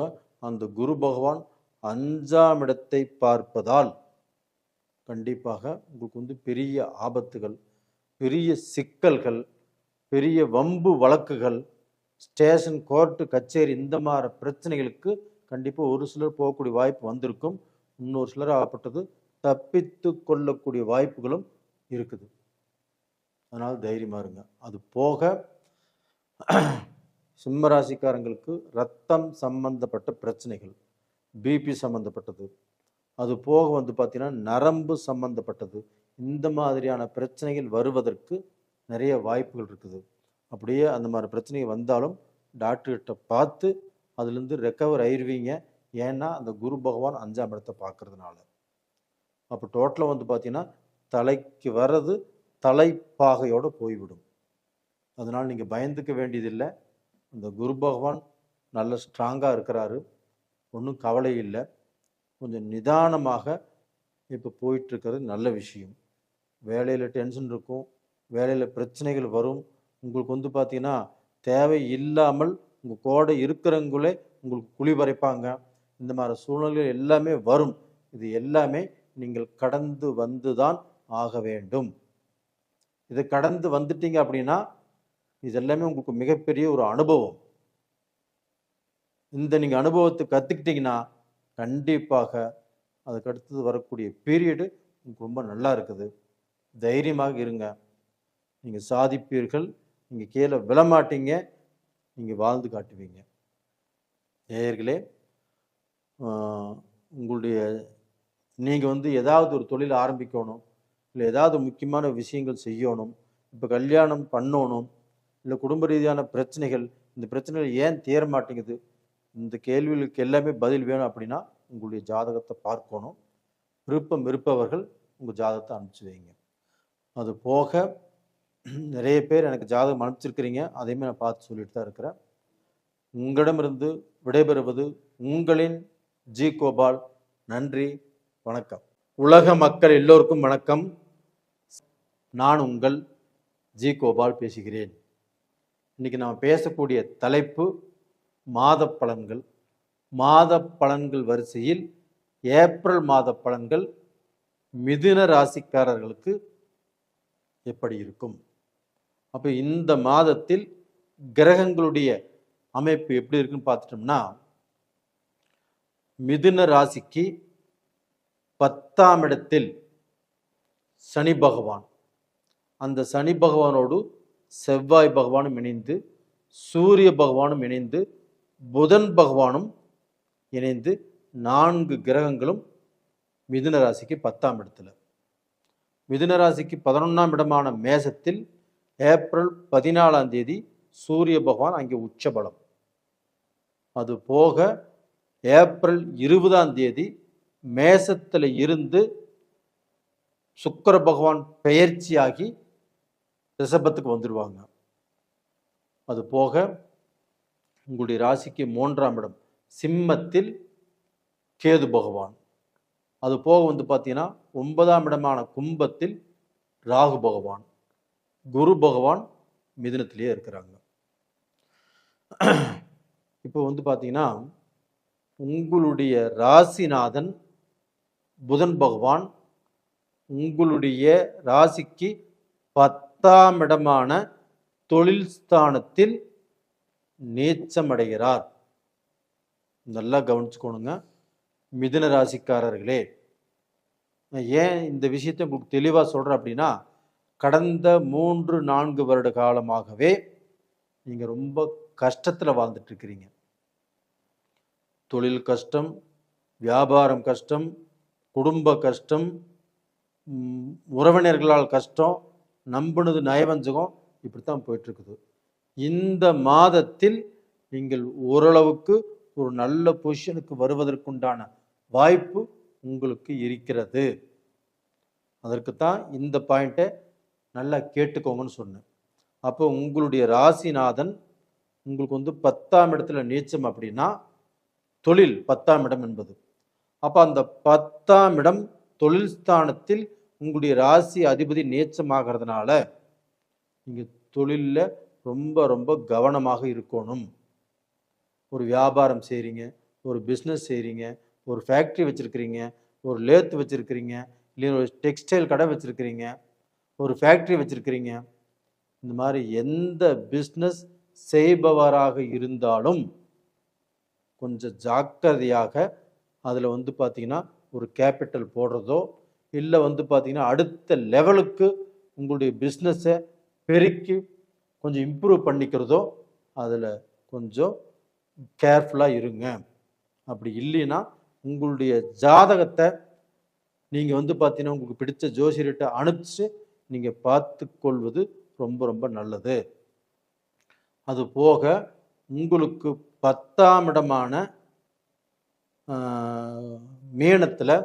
அந்த குரு பகவான் 5ஆம் இடத்தை பார்ப்பதால் கண்டிப்பாக உங்களுக்கு வந்து பெரிய ஆபத்துகள், பெரிய சிக்கல்கள், பெரிய வம்பு வழக்குகள், ஸ்டேஷன், கோர்ட்டு, கச்சேரி இந்த மாதிரி பிரச்சனைகளுக்கு கண்டிப்பாக ஒரு சிலர் போகக்கூடிய வாய்ப்பு வந்திருக்கும். இன்னொரு சிலர் ஆகப்பட்டது தப்பித்து கொள்ளக்கூடிய வாய்ப்புகளும் இருக்குது. அதனால் தைரியமாக இருங்க. அது போக சிம்மராசிக்காரங்களுக்கு ரத்தம் சம்பந்தப்பட்ட பிரச்சனைகள், பிபி சம்பந்தப்பட்டது, அது போக வந்து பார்த்தீங்கன்னா நரம்பு சம்பந்தப்பட்டது, இந்த மாதிரியான பிரச்சனைகள் வருவதற்கு நிறைய வாய்ப்புகள் இருக்குது. அப்படியே அந்த மாதிரி பிரச்சனைகள் வந்தாலும் டாக்டர்கிட்ட பார்த்து அதுலேருந்து ரெக்கவர் ஆயிடுவீங்க. ஏன்னா அந்த குரு பகவான் 5ஆம் இடத்தை பார்க்கறதுனால. அப்போ டோட்டலாக வந்து பார்த்தீங்கன்னா தலைக்கு வர்றது தலைப்பாகையோடு போய்விடும். அதனால் நீங்கள் பயந்துக்க வேண்டியதில்லை. அந்த குரு பகவான் நல்ல ஸ்ட்ராங்காக இருக்கிறாரு, ஒன்றும் கவலை இல்லை. கொஞ்சம் நிதானமாக இப்போ போயிட்டுருக்கிறது நல்ல விஷயம். வேலையில் டென்ஷன் இருக்கும், வேலையில் பிரச்சனைகள் வரும். உங்களுக்கு வந்து பார்த்தீங்கன்னா தேவை இல்லாமல் உங்கள் கூட இருக்கிறவங்களே உங்களுக்கு குழி பறைப்பாங்க. இந்த மாதிரி சூழ்நிலைகள் எல்லாமே வரும். இது எல்லாமே நீங்கள் கடந்து வந்து தான் ஆக வேண்டும். இதை கடந்து வந்துட்டீங்க அப்படின்னா இது எல்லாமே உங்களுக்கு மிகப்பெரிய ஒரு அனுபவம். இந்த நீங்கள் அனுபவத்தை கற்றுக்கிட்டிங்கன்னா கண்டிப்பாக அதுக்கு அடுத்தது வரக்கூடிய பீரியடு உங்களுக்கு ரொம்ப நல்லா இருக்குது. தைரியமாக இருங்க. நீங்கள் சாதிப்பீர்கள். நீங்கள் கீழே விழமாட்டீங்க. நீங்கள் வாழ்ந்து காட்டுவீங்க. நேயர்களே, உங்களுடைய நீங்கள் ஏதாவது ஒரு தொழில் ஆரம்பிக்கணும், இல்லை ஏதாவது முக்கியமான விஷயங்கள் செய்யணும், இப்போ கல்யாணம் பண்ணணும், இல்லை குடும்ப ரீதியான பிரச்சனைகள், இந்த பிரச்சனைகள் ஏன் தீர மாட்டேங்குது, இந்த கேள்விகளுக்கு எல்லாமே பதில் வேணும் அப்படின்னா உங்களுடைய ஜாதகத்தை பார்க்கணும். விருப்பம் இருப்பவர்கள் உங்கள் ஜாதகத்தை அனுப்பிச்சி வைங்க. அது போக நிறைய பேர் எனக்கு ஜாதகம் அனுப்பிச்சிருக்கிறீங்க. அதையுமே நான் பார்த்து சொல்லிட்டு தான் இருக்கிறேன். உங்களிடமிருந்து விடைபெறுவது உங்களின் ஜி கோபால். நன்றி, வணக்கம். உலக மக்கள் எல்லோருக்கும் வணக்கம். நான் உங்கள் ஜி கோபால் பேசுகிறேன். இன்னைக்கு நாம் பேசக்கூடிய தலைப்பு மாத பலன்கள். மாத பலன்கள் வரிசையில் ஏப்ரல் மாத பலன்கள் மிதுன ராசிக்காரர்களுக்கு எப்படி இருக்கும்? அப்போ இந்த மாதத்தில் கிரகங்களுடைய அமைப்பு எப்படி இருக்குன்னு பார்த்துட்டோம்னா, மிதுன ராசிக்கு 10ஆம் இடத்தில் சனி பகவான், அந்த சனி பகவானோடு செவ்வாய் பகவானும் இணைந்து, சூரிய பகவானும் இணைந்து, புதன் பகவானும் இணைந்து 4 கிரகங்களும் மிதுன ராசிக்கு 10ஆம் இடத்துல. மிதுன ராசிக்கு 11ஆம் இடமான மேசத்தில் ஏப்ரல் 14ஆம் தேதி சூரிய பகவான் அங்கே உச்சபலம். அது போக ஏப்ரல் 20ஆம் தேதி மேசத்தில் இருந்து சுக்கிர பகவான் பெயர்ச்சியாகி ரிஷபத்துக்கு வந்துடுவாங்க. அது போக உங்களுடைய ராசிக்கு 3ஆம் இடம் சிம்மத்தில் கேது பகவான். அது போக பார்த்தீங்கன்னா 9ஆம் இடமான கும்பத்தில் ராகு பகவான், குரு பகவான் மிதுனத்திலேயே இருக்கிறாங்க. இப்போ பார்த்தீங்கன்னா உங்களுடைய ராசிநாதன் புதன் பகவான் உங்களுடைய ராசிக்கு 10ஆம் இடமான தொழில் ஸ்தானத்தில் நீச்சமடைகிறார். நல்லா கவனிச்சுக்கோணுங்க மிதுன ராசிக்காரர்களே. ஏன் இந்த விஷயத்தை உங்களுக்கு தெளிவாக சொல்கிறேன் அப்படின்னா, கடந்த 3-4 வருட காலமாகவே நீங்கள் ரொம்ப கஷ்டத்தில் வாழ்ந்துட்டு இருக்கிறீங்க. தொழில் கஷ்டம், வியாபாரம் கஷ்டம், குடும்ப கஷ்டம், உறவினர்களால் கஷ்டம், நம்பினது நயவஞ்சகம், இப்படித்தான் போயிட்டுருக்குது. இந்த மாதத்தில் நீங்கள் ஓரளவுக்கு ஒரு நல்ல பொசிஷனுக்கு வருவதற்குண்டான வாய்ப்பு உங்களுக்கு இருக்கிறது. அதற்குத்தான் இந்த பாயிண்ட்டை நல்லா கேட்டுக்கோங்கன்னு சொன்னேன். அப்போ உங்களுடைய ராசிநாதன் உங்களுக்கு 10ஆம் இடத்துல நீச்சம் அப்படின்னா தொழில் 10ஆம் இடம் என்பது. அப்போ அந்த 10ஆம் இடம் தொழில் ஸ்தானத்தில் உங்களுடைய ராசி அதிபதி நீச்சமாகிறதுனால நீங்கள் தொழிலில் ரொம்ப ரொம்ப கவனமாக இருக்கணும். ஒரு வியாபாரம் செய்கிறீங்க, ஒரு பிஸ்னஸ் செய்கிறீங்க, ஒரு ஃபேக்ட்ரி வச்சுருக்கிறீங்க, ஒரு லேத்து வச்சுருக்கிறீங்க, இல்லை ஒரு டெக்ஸ்டைல் கடை வச்சுருக்கிறீங்க, ஒரு ஃபேக்ட்ரி வச்சுருக்கிறீங்க, இந்த மாதிரி எந்த பிஸ்னஸ் செய்பவராக இருந்தாலும் கொஞ்சம் ஜாக்கிரதையாக அதில் பார்த்தீங்கன்னா ஒரு கேபிட்டல் போடுறதோ, இல்லை பார்த்தீங்கன்னா அடுத்த லெவலுக்கு உங்களுடைய பிஸ்னஸை பெருக்கி கொஞ்சம் இம்ப்ரூவ் பண்ணிக்கிறதோ அதில் கொஞ்சம் கேர்ஃபுல்லாக இருங்க. அப்படி இல்லைன்னா உங்களுடைய ஜாதகத்தை நீங்கள் பார்த்தீங்கன்னா உங்களுக்கு பிடிச்ச ஜோசியர்கிட்ட அனுப்பிச்சு நீங்கள் பார்த்து கொள்வது ரொம்ப ரொம்ப நல்லது. அது போக உங்களுக்கு 10ஆம் இடமான மீனத்தில்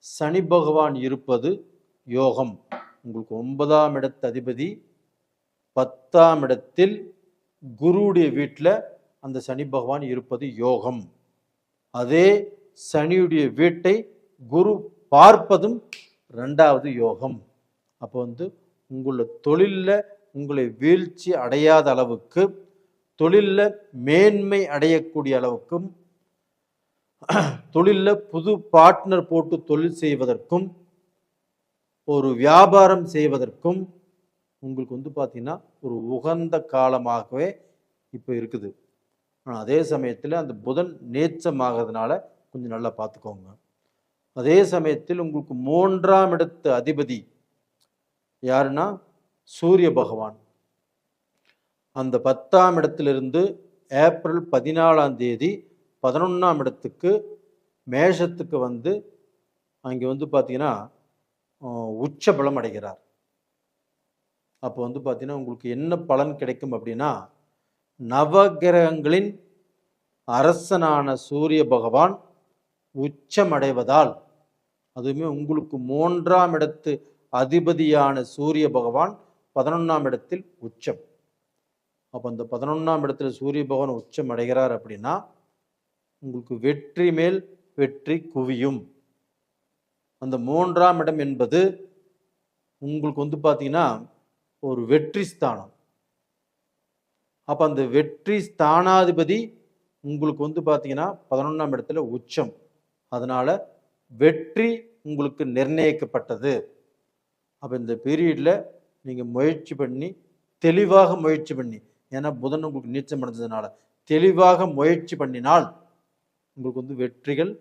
சனி பகவான் இருப்பது யோகம். உங்களுக்கு 9ஆம் இடத்து அதிபதி 10ஆம் இடத்தில் குருவுடைய வீட்டில் அந்த சனி பகவான் இருப்பது யோகம். அதே சனியுடைய வீட்டை குரு பார்ப்பதும் 2வது யோகம். அப்போ உங்களை தொழிலில் உங்களை வீழ்ச்சி அடையாத அளவுக்கு, தொழிலில் மேன்மை அடையக்கூடிய அளவுக்கும், தொழிலில் புது பார்ட்னர் போட்டு தொழில் செய்வதற்கும், ஒரு வியாபாரம் செய்வதற்கும் உங்களுக்கு பார்த்தீங்கன்னா ஒரு உகந்த காலமாகவே இப்போ இருக்குது. ஆனால் அதே சமயத்தில் அந்த புதன் நேச்சமாகிறதுனால கொஞ்சம் நல்லா பார்த்துக்கோங்க. அதே சமயத்தில் உங்களுக்கு 3ஆம் இடத்து அதிபதி யாருன்னா சூரிய பகவான். அந்த 10ஆம் இடத்திலிருந்து ஏப்ரல் 14ஆம் தேதி 11ஆம் இடத்துக்கு மேஷத்துக்கு வந்து அங்கே வந்து பார்த்தீங்கன்னா உச்ச பலம் அடைகிறார். அப்போ வந்து பார்த்தீங்கன்னா உங்களுக்கு என்ன பலன் கிடைக்கும் அப்படின்னா, நவகிரகங்களின் அரசனான சூரிய பகவான் உச்சமடைவதால், அதுவுமே உங்களுக்கு 3ஆம் இடத்து அதிபதியான சூரிய பகவான் 11ஆம் இடத்தில் உச்சம். அப்போ அந்த 11ஆம் இடத்துல சூரிய பகவான் உச்சம் அடைகிறார் அப்படின்னா உங்களுக்கு வெற்றி மேல் வெற்றி குவியும். அந்த 3ஆம் இடம் என்பது உங்களுக்கு வந்து பார்த்தீங்கன்னா ஒரு வெற்றி ஸ்தானம். அப்போ அந்த வெற்றி ஸ்தானாதிபதி உங்களுக்கு வந்து பார்த்தீங்கன்னா 11ஆம் இடத்துல உச்சம். அதனால வெற்றி உங்களுக்கு நிர்ணயிக்கப்பட்டது. அப்போ இந்த பீரியடில் நீங்கள் முயற்சி பண்ணி தெளிவாக முயற்சி பண்ணி, ஏன்னா புதன் உங்களுக்கு நீச்சம் அடைஞ்சதுனால தெளிவாக முயற்சி பண்ணினால் உங்களுக்கு வந்து வெற்றிகள்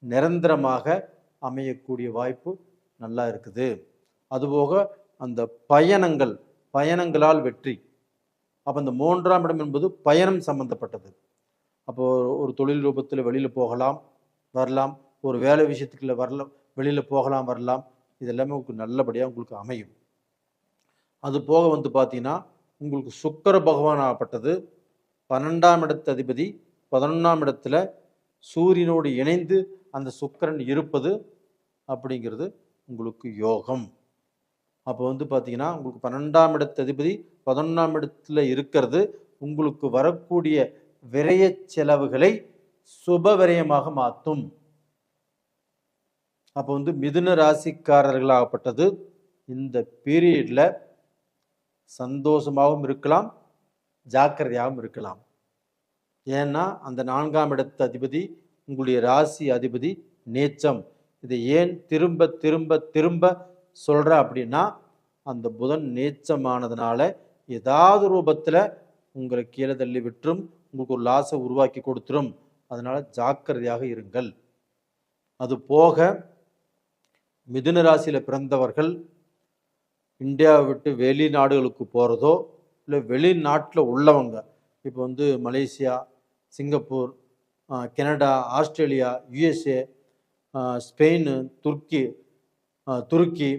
நிரந்தரமாக அமையக்கூடிய வாய்ப்பு நல்லா இருக்குது. அதுபோக அந்த பயணங்களால் வெற்றி. அப்போ அந்த 3ஆம் இடம் என்பது பயணம் சம்பந்தப்பட்டது. அப்போ ஒரு தொழில் ரூபத்தில் வெளியில் போகலாம் வரலாம், ஒரு வேலை விஷயத்துக்குள்ள வரலாம், வெளியில் போகலாம் வரலாம். இது எல்லாமே உங்களுக்கு நல்லபடியாக உங்களுக்கு அமையும். அது போக வந்து பார்த்தீங்கன்னா உங்களுக்கு சுக்கிர பகவான் ஆகப்பட்டது 12ஆம் இடத்து அதிபதி 11ஆம் இடத்துல சூரியனோடு இணைந்து அந்த சுக்கிரன் இருப்பது அப்படிங்கிறது உங்களுக்கு யோகம். அப்போ வந்து பார்த்தீங்கன்னா உங்களுக்கு 12ஆம் இடத்து அதிபதி 11ஆம் இடத்துல இருக்கிறது உங்களுக்கு வரக்கூடிய விரய செலவுகளை சுப விரயமாக மாற்றும். அப்போ வந்து மிதுன ராசிக்காரர்களாகப்பட்டது இந்த பீரியட்ல சந்தோஷமாகவும் இருக்கலாம், ஜாக்கிரதையாகவும் இருக்கலாம். ஏன்னா அந்த 4ஆம் இடத்து அதிபதி உங்களுடைய ராசி அதிபதி நீச்சம். இதை ஏன் திரும்ப திரும்ப திரும்ப சொல்கிறேன் அப்படின்னா, அந்த புதன் நீச்சமானதுனால ஏதாவது ரூபத்தில் உங்களை கீழே தள்ளி விட்டுரும், உங்களுக்கு ஒரு லாஸை உருவாக்கி கொடுத்துரும். அதனால ஜாக்கிரதையாக இருங்கள். அது போக மிதுன ராசியில் பிறந்தவர்கள் இந்தியாவை விட்டு வெளிநாடுகளுக்கு போகிறதோ இல்லை வெளிநாட்டில் உள்ளவங்க, இப்போ வந்து Malaysia, Singapore, Canada, Australia, USA, Spain, துருக்கி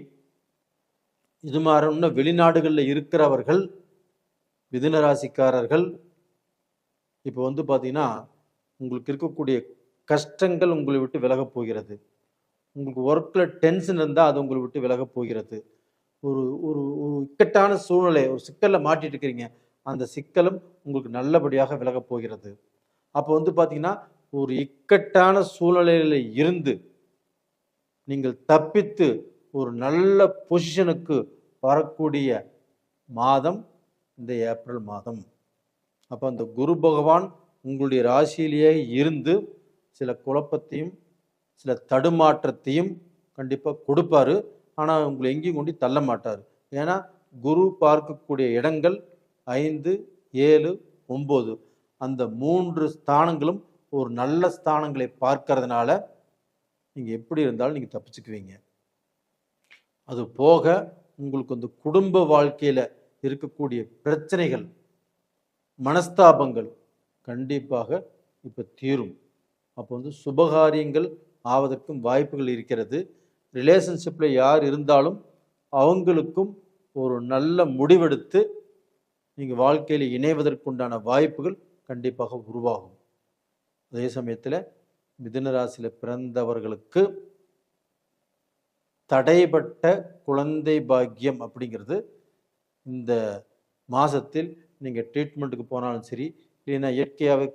இது மாதிரி இன்னும் வெளிநாடுகளில் இருக்கிறவர்கள் மிதுன ராசிக்காரர்கள் இப்போ வந்து பார்த்தீங்கன்னா உங்களுக்கு இருக்கக்கூடிய கஷ்டங்கள் உங்களை விட்டு விலகப் போகிறது. உங்களுக்கு ஒர்க்கில் டென்ஷன் இருந்தால் அது உங்களை விட்டு விலகப் போகிறது. ஒரு ஒரு ஒரு இக்கட்டான சூழ்நிலை, ஒரு சிக்கலில் மாட்டிட்டு இருக்கிறீங்க, அந்த சிக்கலும் உங்களுக்கு நல்லபடியாக விலகப் போகிறது. அப்போ வந்து பார்த்தீங்கன்னா ஒரு இக்கட்டான சூழ்நிலையில் இருந்து நீங்கள் தப்பித்து ஒரு நல்ல பொசிஷனுக்கு வரக்கூடிய மாதம் இந்த ஏப்ரல் மாதம். அப்போ அந்த குரு பகவான் உங்களுடைய ராசியிலேயே இருந்து சில குழப்பத்தையும் சில தடுமாற்றத்தையும் கண்டிப்பாக கொடுப்பாரு. ஆனால் உங்களை எங்கேயும் கொண்டு தள்ள மாட்டார். ஏன்னா குரு பார்க்கக்கூடிய இடங்கள் 5, 7, 9 அந்த 3 ஸ்தானங்களும் ஒரு நல்ல ஸ்தானங்களை பார்க்கறதுனால நீங்கள் எப்படி இருந்தாலும் நீங்கள் தப்பிச்சுக்குவீங்க. அது போக உங்களுக்கு அந்த குடும்ப வாழ்க்கையில் இருக்கக்கூடிய பிரச்சனைகள், மனஸ்தாபங்கள் கண்டிப்பாக இப்போ தீரும். அப்போ வந்து சுபகாரியங்கள் ஆவதற்கும் வாய்ப்புகள் இருக்கிறது. ரிலேஷன்ஷிப்பில் யார் இருந்தாலும் அவங்களுக்கும் ஒரு நல்ல முடிவெடுத்து நீங்கள் வாழ்க்கையில் இணைவதற்குண்டான வாய்ப்புகள் கண்டிப்பாக உருவாகும். அதே சமயத்தில் மிதுன ராசியில் பிறந்தவர்களுக்கு தடைப்பட்ட குழந்தை பாக்கியம் அப்படிங்கிறது இந்த மாதத்தில் நீங்கள் ட்ரீட்மெண்ட்டுக்கு போனாலும் சரி, இல்லைன்னா இயற்கையாகவே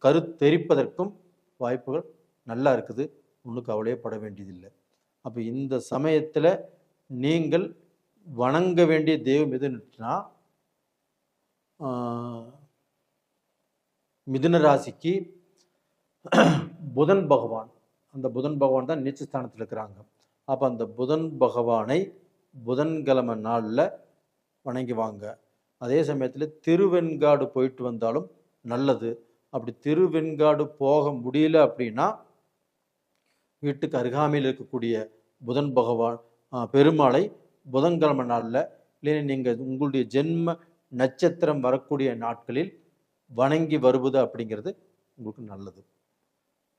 கருத்தெரிப்பதற்கும் வாய்ப்புகள் நல்லா இருக்குது. ஒன்றும் கவலையப்பட வேண்டியதில்லை. அப்போ இந்த சமயத்தில் நீங்கள் வணங்க வேண்டிய தெய்வம் எதுன்னா, மிதுன ராசிக்கு புதன் பகவான். அந்த புதன் பகவான் தான் நீச்சஸ்தானத்தில் இருக்கிறாங்க. அப்போ அந்த புதன் பகவானை புதன்கிழமை நாளில் வணங்கி வாங்க. அதே சமயத்தில் திருவெண்காடு போயிட்டு வந்தாலும் நல்லது. அப்படி திருவெண்காடு போக முடியல அப்படின்னா வீட்டுக்கு அருகாமையில் இருக்கக்கூடிய புதன் பகவான் பெருமாளை புதன்கிழமை நாளில் இல்லை நீங்கள் உங்களுடைய ஜென்ம நட்சத்திரம் வரக்கூடிய நாட்களில் வணங்கி வருவது அப்படிங்கிறது உங்களுக்கு நல்லது.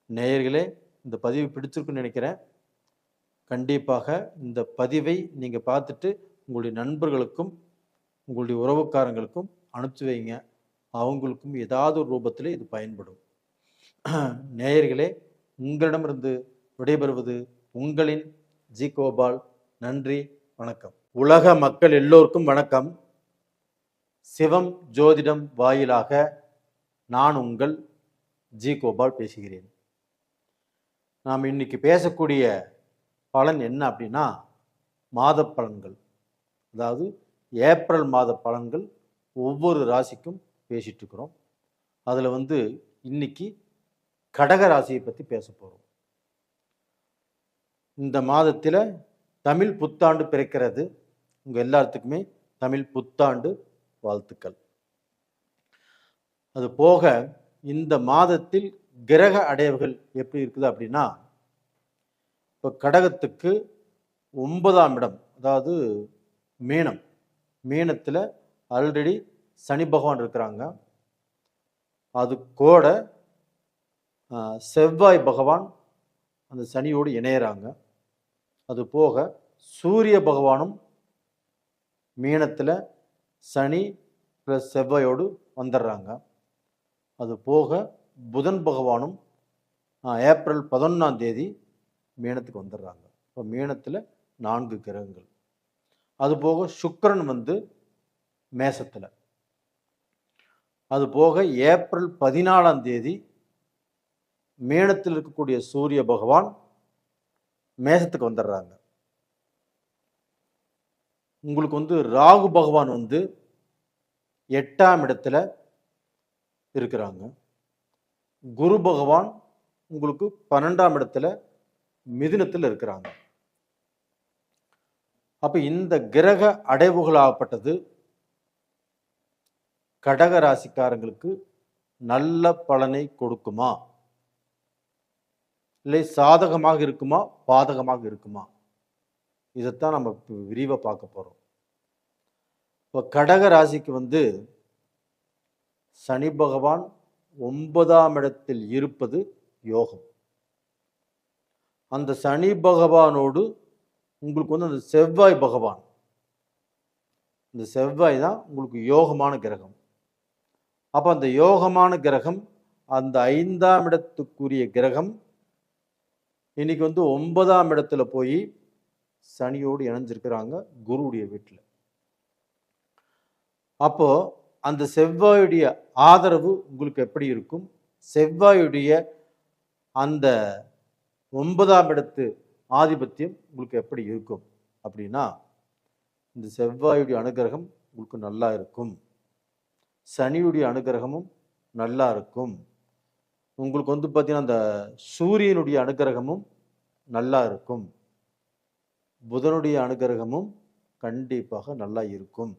நேயர்களே, இந்த பதிவு பிடிச்சிருக்குன்னு நினைக்கிறேன். கண்டிப்பாக இந்த பதிவை நீங்கள் பார்த்துட்டு உங்களுடைய நண்பர்களுக்கும் உங்களுடைய உறவுக்காரங்களுக்கும் அனுப்பிச்சி வைங்க. அவங்களுக்கும் ஏதாவது ஒரு ரூபத்தில் இது பயன்படும். நேயர்களே, உங்களிடமிருந்து விடைபெறுவது உங்களின் ஜி கோபால். நன்றி, வணக்கம். உலக மக்கள் எல்லோருக்கும் வணக்கம். சிவம் ஜோதிடம் வாயிலாக நான் உங்கள் ஜி கோபால் பேசுகிறேன். நாம் இன்னைக்கு பேசக்கூடிய பலன் என்ன அப்படின்னா, மாத பலன்கள். அதாவது ஏப்ரல் மாத பலன்கள் ஒவ்வொரு ராசிக்கும் பேசிட்டு இருக்கிறோம். அதில் இன்னைக்கு கடக ராசியை பற்றி பேச போகிறோம். இந்த மாதத்தில் தமிழ் புத்தாண்டு பிறக்கிறது. உங்கள் எல்லாத்துக்குமே தமிழ் புத்தாண்டு வாழ்த்துக்கள். அது போக இந்த மாதத்தில் கிரக அடைவுகள் எப்படி இருக்குது அப்படின்னா, இப்போ கடகத்துக்கு 9ஆம் இடம், அதாவது மீனம். மீனத்தில் ஆல்ரெடி சனி பகவான் இருக்கிறாங்க. அது கூட செவ்வாய் பகவான் அந்த சனியோடு இணையிறாங்க. அது போக சூரிய பகவானும் மீனத்தில் சனி ப்ளஸ் செவ்வாயோடு வந்துடுறாங்க. அது போக புதன் பகவானும் ஏப்ரல் 11ஆம் தேதி மீனத்துக்கு வந்துடுறாங்க. இப்போ மீனத்தில் 4 கிரகங்கள். அது போக சுக்கிரன் மேசத்தில். அது போக ஏப்ரல் 14ஆம் தேதி மீனத்தில் இருக்கக்கூடிய சூரிய பகவான் மேசத்துக்கு வந்துடுறாங்க. உங்களுக்கு ராகு பகவான் 8ஆம் இடத்துல இருக்கிறாங்க. குரு பகவான் உங்களுக்கு 12ஆம் இடத்துல மிதுனத்தில் இருக்கிறாங்க. அப்ப இந்த கிரக அடைவுகளாகப்பட்டது கடக ராசிக்காரங்களுக்கு நல்ல பலனை கொடுக்குமா, இல்லை சாதகமாக இருக்குமா, பாதகமாக இருக்குமா? இதைத்தான் நம்ம விரிவாக பார்க்க போறோம். இப்போ கடக ராசிக்கு சனி பகவான் 9ஆம் இடத்தில் இருப்பது யோகம். அந்த சனி பகவானோடு உங்களுக்கு அந்த செவ்வாய் பகவான், இந்த செவ்வாய் தான் உங்களுக்கு யோகமான கிரகம். அப்ப அந்த யோகமான கிரகம், அந்த 5ஆம் இடத்துக்குரிய கிரகம் இன்னைக்கு 9ஆம் இடத்துல போய் சனியோடு இணைஞ்சிருக்கிறாங்க குருவுடைய வீட்டில். அப்போ அந்த செவ்வாயுடைய ஆதரவு உங்களுக்கு எப்படி இருக்கும், செவ்வாயுடைய அந்த 9ஆம் இடத்து ஆதிபத்தியம் உங்களுக்கு எப்படி இருக்கும் அப்படின்னா, இந்த செவ்வாயுடைய அனுகிரகம் உங்களுக்கு நல்லா இருக்கும். சனியுடைய அனுகிரகமும் நல்லா இருக்கும். உங்களுக்கு பார்த்தீங்கன்னா அந்த சூரியனுடைய அனுகிரகமும் நல்லா இருக்கும். புதனுடைய அனுகிரகமும் கண்டிப்பாக நல்லா இருக்கும்.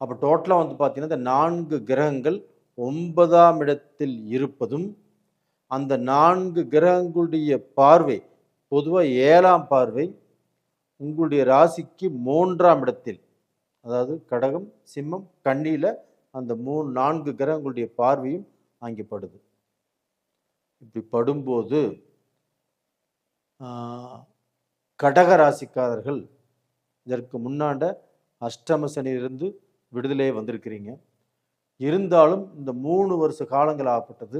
அப்போ டோட்டலாக பார்த்தீங்கன்னா இந்த 4 கிரகங்கள் 9ஆம் இடத்தில் இருப்பதும், அந்த 4 கிரகங்களுடைய பார்வை பொதுவாக 7ஆம் பார்வை உங்களுடைய ராசிக்கு 3ஆம் இடத்தில், அதாவது கடகம், சிம்மம், கன்னியில் அந்த 4 கிரகங்களுடைய பார்வையும் அங்கே படுது. இப்படி படும்போது கடக ராசிக்காரர்கள் இதற்கு முன்னாண்ட அஷ்டம சனியிலிருந்து விடுதலையே வந்திருக்கிறீங்க. இருந்தாலும் இந்த 3 வருஷ காலங்கள் ஆகப்பட்டது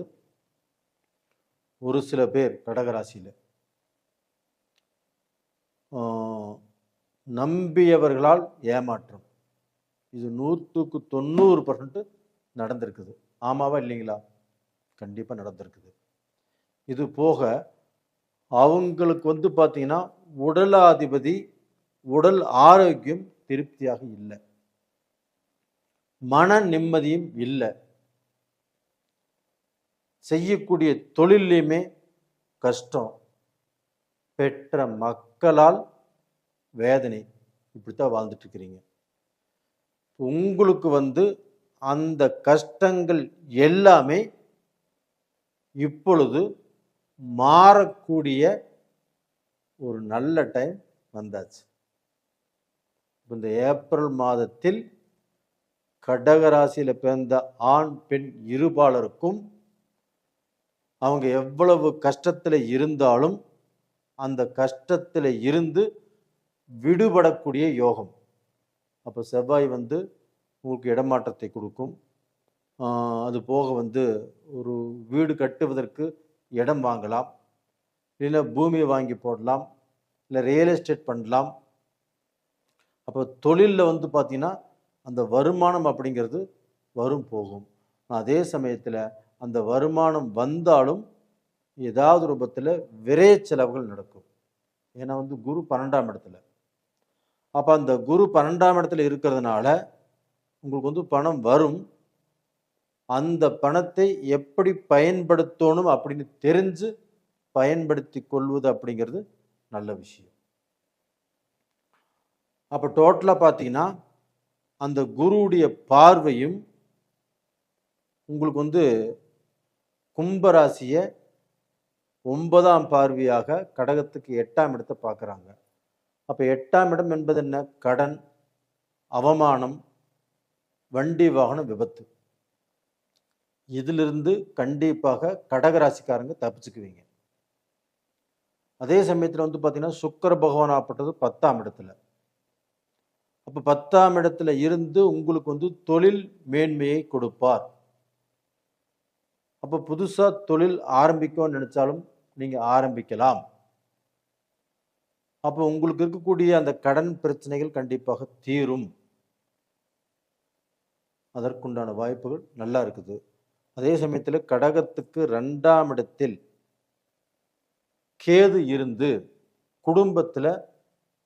ஒரு சில பேர் கடகராசியில் நம்பியவர்களால் ஏமாற்றம். இது 100க்கு 90% நடந்திருக்குது. ஆமாவா இல்லைங்களா? கண்டிப்பாக நடந்திருக்குது. இது போக அவங்களுக்கு பார்த்தீங்கன்னா உடலாதிபதி, உடல் ஆரோக்கியம் திருப்தியாக இல்லை, மன நிம்மதியும் இல்லை, செய்யக்கூடிய தொழிலையுமே கஷ்டம், பெற்ற மக்களால் வேதனை. இப்படித்தான் வாழ்ந்துட்டு இருக்கிறீங்க. உங்களுக்கு அந்த கஷ்டங்கள் எல்லாமே இப்பொழுது மாறக்கூடிய ஒரு நல்ல டைம் வந்தாச்சு. இந்த ஏப்ரல் மாதத்தில் கடகராசியில் பிறந்த ஆண் பெண் இருபாலருக்கும் அவங்க எவ்வளவு கஷ்டத்தில் இருந்தாலும் அந்த கஷ்டத்தில் இருந்து விடுபடக்கூடிய யோகம். அப்போ செவ்வாய் உங்களுக்கு இடமாற்றத்தை கொடுக்கும். அது போக ஒரு வீடு கட்டுவதற்கு இடம் வாங்கலாம், இல்லை பூமியை வாங்கி போடலாம், இல்லை ரியல் எஸ்டேட் பண்ணலாம். அப்போ தொழிலில் பார்த்தீங்கன்னா அந்த வருமானம் அப்படிங்கிறது வரும் போகும். அதே சமயத்தில் அந்த வருமானம் வந்தாலும் ஏதாவது ரூபத்தில் விரைய செலவுகள் நடக்கும். ஏன்னா குரு 12ஆம் இடத்துல. அப்போ அந்த குரு 12ஆம் இடத்துல இருக்கிறதுனால உங்களுக்கு பணம் வரும். அந்த பணத்தை எப்படி பயன்படுத்தணும் அப்படின்னு தெரிஞ்சு பயன்படுத்தி கொள்வது அப்படிங்கிறது நல்ல விஷயம். அப்போ டோட்டலாக பார்த்தீங்கன்னா அந்த குருவுடைய பார்வையும் உங்களுக்கு கும்பராசியை 9ஆம் பார்வையாக கடகத்துக்கு 8ஆம் இடத்தை பார்க்குறாங்க. அப்போ 8ஆம் இடம் என்பது என்ன? கடன், அவமானம், வண்டி வாகன விபத்து. இதிலிருந்து கண்டிப்பாக கடகராசிக்காரங்க தப்பிச்சுக்குவீங்க. அதே சமயத்தில் பார்த்தீங்கன்னா சுக்கிர பகவான் ஆப்பட்டது 10ஆம் இடத்துல. அப்போ 10ஆம் இடத்துல இருந்து உங்களுக்கு தொழில் மேன்மையை கொடுப்பார். அப்போ புதுசாக தொழில் ஆரம்பிக்கணும்னு நினைச்சாலும் நீங்கள் ஆரம்பிக்கலாம். அப்போ உங்களுக்கு இருக்கக்கூடிய அந்த கடன் பிரச்சனைகள் கண்டிப்பாக தீரும். அதற்குண்டான வாய்ப்புகள் நல்லா இருக்குது. அதே சமயத்தில் கடகத்துக்கு 2ஆம் இடத்தில் கேது இருந்து குடும்பத்தில்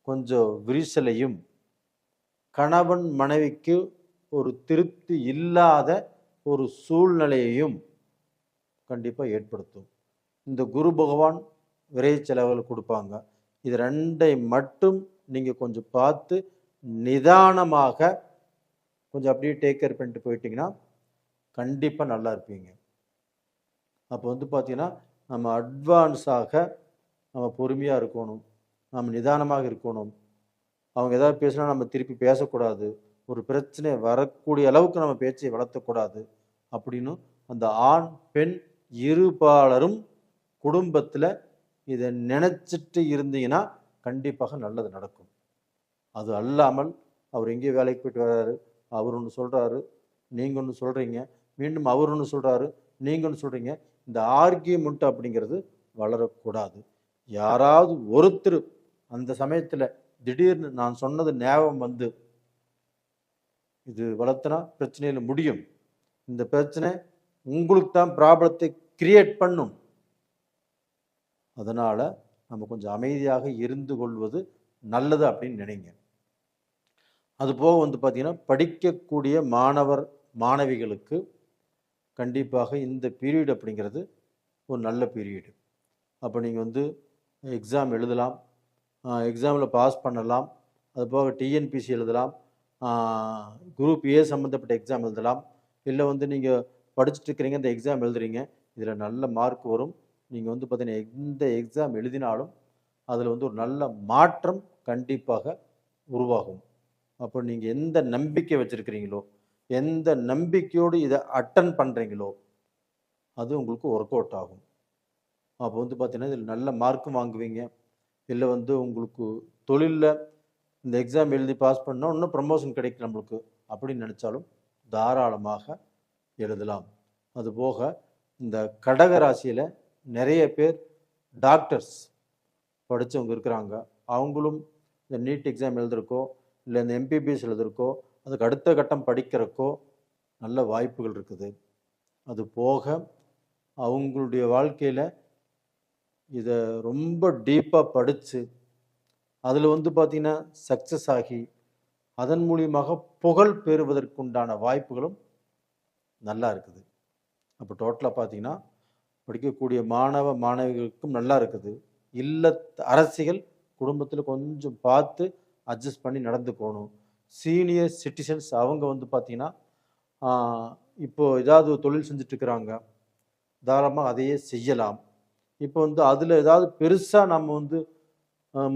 கொஞ்சம் விரிசலையும், கணவன் மனைவிக்கு ஒரு திருப்தி இல்லாத ஒரு சூழ்நிலையையும் கண்டிப்பாக ஏற்படுத்தும். இந்த குரு பகவான் விரை செலவுகள் கொடுப்பாங்க. இது ரெண்டை மட்டும் நீங்கள் கொஞ்சம் பார்த்து நிதானமாக கொஞ்சம் அப்படியே டேக் கேர் பண்ணிட்டு போயிட்டீங்கன்னா கண்டிப்பாக நல்லா இருப்பீங்க. அப்போ பார்த்தீங்கன்னா நம்ம அட்வான்ஸாக நம்ம பொறுமையாக இருக்கணும், நம்ம நிதானமாக இருக்கணும். அவங்க ஏதாவது பேசினா நம்ம திருப்பி பேசக்கூடாது, ஒரு பிரச்சனை வரக்கூடிய அளவுக்கு நம்ம பேச்சை வளர்த்தக்கூடாது அப்படின்னு அந்த ஆண் பெண் இருபாலரும் குடும்பத்தில் இதை நினச்சிட்டு இருந்தீங்கன்னா கண்டிப்பாக நல்லது நடக்கும். அது அல்லாமல் அவர் எங்கேயோ வேலைக்கு போயிட்டு வர்றாரு, அவர் ஒன்று சொல்கிறாரு, நீங்கள் ஒன்று சொல்கிறீங்க, மீண்டும் அவர் ஒன்று சொல்கிறாரு, நீங்கள் ஒன்று சொல்கிறீங்க. இந்த ஆர்கியூமெண்ட் அப்படிங்கிறது வளரக்கூடாது. யாராவது ஒருத்தர் அந்த சமயத்தில் திடீர்னு நான் சொன்னது ஞாபகம் இது வளர்த்தனா பிரச்சனையில் முடியும், இந்த பிரச்சனை உங்களுக்கு தான் ப்ராப்ளத்தை கிரியேட் பண்ணும். அதனால் நம்ம கொஞ்சம் அமைதியாக இருந்து கொள்வது நல்லது அப்படின்னு நினைங்க. அதுபோக பார்த்தீங்கன்னா படிக்கக்கூடிய மாணவர் மாணவிகளுக்கு கண்டிப்பாக இந்த பீரியட் அப்படிங்கிறது ஒரு நல்ல பீரியடு. அப்போ நீங்கள் எக்ஸாம் எழுதலாம், எக்ஸாமில் பாஸ் பண்ணலாம். அதுபோக டிஎன்பிசி எழுதலாம், குரூப் ஏ சம்மந்தப்பட்ட எக்ஸாம் எழுதலாம். இல்லை நீங்கள் படிச்சுட்டு இருக்கிறீங்க, இந்த எக்ஸாம் எழுதுறீங்க, இதில் நல்ல மார்க் வரும். நீங்கள் பார்த்தீங்கன்னா எந்த எக்ஸாம் எழுதினாலும் அதில் ஒரு நல்ல மாற்றம் கண்டிப்பாக உருவாகும். அப்போ நீங்கள் எந்த நம்பிக்கை வச்சுருக்கிறீங்களோ, எந்த நம்பிக்கையோடு இதை அட்டன் பண்ணுறீங்களோ அது உங்களுக்கு ஒர்க் அவுட் ஆகும். அப்போ பார்த்தீங்கன்னா இதில் நல்ல மார்க்கும் வாங்குவீங்க. இல்லை உங்களுக்கு தொழிலில் இந்த எக்ஸாம் எழுதி பாஸ் பண்ணால் இன்னும் ப்ரமோஷன் கிடைக்கும் நம்மளுக்கு அப்படின்னு நினச்சாலும் தாராளமாக எழுதலாம். அதுபோக இந்த கடகராசியில் நிறைய பேர் டாக்டர்ஸ் படித்தவங்க இருக்கிறாங்க. அவங்களும் இந்த நீட் எக்ஸாம் எழுதுறக்கோ, இல்லை இந்த எம்பிபிஎஸ் எழுதுறக்கோ, அதுக்கு அடுத்த கட்டம் படிக்கிறக்கோ நல்ல வாய்ப்புகள் இருக்குது. அது போக அவங்களுடைய வாழ்க்கையில் இதை ரொம்ப டீப்பாக படித்து அதில் பார்த்திங்கன்னா சக்ஸஸ் ஆகி அதன் மூலியமாக புகழ் பெறுவதற்குண்டான வாய்ப்புகளும் நல்லா இருக்குது. அப்போ டோட்டலாக பார்த்தீங்கன்னா படிக்கக்கூடிய மாணவ மாணவிகளுக்கும் நல்லா இருக்குது. இல்ல அரசிகள் குடும்பத்தில் கொஞ்சம் பார்த்து அட்ஜஸ்ட் பண்ணி நடந்துக்கணும். சீனியர் சிட்டிசன்ஸ் அவங்க பார்த்தீங்கன்னா இப்போது ஏதாவது தொழில் செஞ்சுட்ருக்கிறாங்க, தாராளமாக அதையே செய்யலாம். இப்போ வந்து அதில் ஏதாவது பெருசாக நம்ம வந்து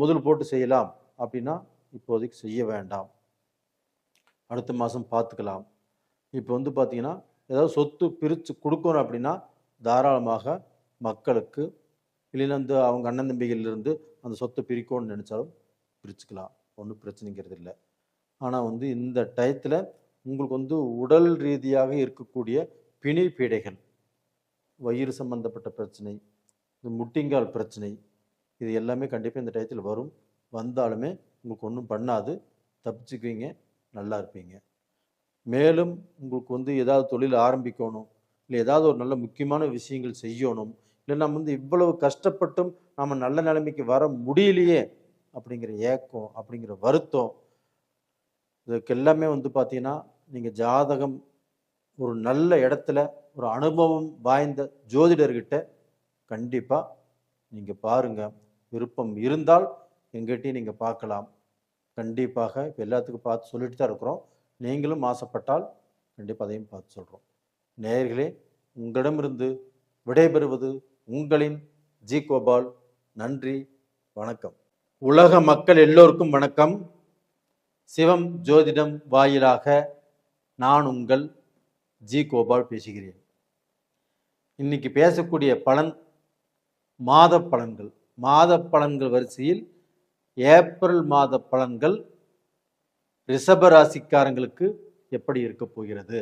முதல் போட்டு செய்யலாம் அப்படின்னா இப்போதைக்கு செய்ய வேண்டாம், அடுத்த மாதம் பார்த்துக்கலாம். இப்போ வந்து பார்த்தீங்கன்னா ஏதாவது சொத்து பிரித்து கொடுக்கணும் அப்படின்னா தாராளமாக மக்களுக்கு, இல்லைன்னா வந்து அவங்க அண்ணன் தம்பிகளிலிருந்து அந்த சொத்தை பிரிக்கணும்னு நினச்சாலும் பிரிச்சுக்கலாம், ஒன்றும் பிரச்சனைங்கிறது இல்லை. ஆனால் வந்து இந்த டயத்தில் உங்களுக்கு வந்து உடல் ரீதியாக இருக்கக்கூடிய பிணி பீடைகள், வயிறு சம்பந்தப்பட்ட பிரச்சனை, இந்த முட்டிங்கால் பிரச்சனை, இது எல்லாமே கண்டிப்பாக இந்த டயத்தில் வரும். வந்தாலுமே உங்களுக்கு ஒன்றும் பண்ணாது, தப்பிச்சுக்குவீங்க, நல்லா இருப்பீங்க. மேலும் உங்களுக்கு வந்து ஏதாவது தொழில் ஆரம்பிக்கணும், இல்லை ஏதாவது ஒரு நல்ல முக்கியமான விஷயங்கள் செய்யணும், இல்லை நம்ம வந்து இவ்வளவு கஷ்டப்பட்டும் நம்ம நல்ல நிலைமைக்கு வர முடியலையே அப்படிங்கிற ஏக்கம், அப்படிங்கிற வருத்தம், இதுக்கு எல்லாமே வந்து பார்த்தீங்கன்னா நீங்கள் ஜாதகம் ஒரு நல்ல இடத்துல ஒரு அனுபவம் வாய்ந்த ஜோதிடர்கிட்ட கண்டிப்பாக நீங்கள் பாருங்கள். விருப்பம் இருந்தால் எங்கிட்டையும் நீங்கள் பார்க்கலாம். கண்டிப்பாக இப்போ எல்லாத்துக்கும் பார்த்து சொல்லிட்டு தான் இருக்கிறோம். நீங்களும் ஆசைப்பட்டால் கண்டிப்பாக அதையும் பார்த்து சொல்கிறோம். நேயர்களே, உங்களிடமிருந்து விடைபெறுவது உங்களின் ஜி கோபால். நன்றி, வணக்கம். உலக மக்கள் எல்லோருக்கும் வணக்கம். சிவம் ஜோதிடம் வாயிலாக நான் உங்கள் ஜி கோபால் பேசுகிறேன். இன்னைக்கு பேசக்கூடிய பலன் மாத பலன்கள். மாத பலன்கள் வரிசையில் ஏப்ரல் மாத பலன்கள் ரிஷபராசிக்காரங்களுக்கு எப்படி இருக்க போகிறது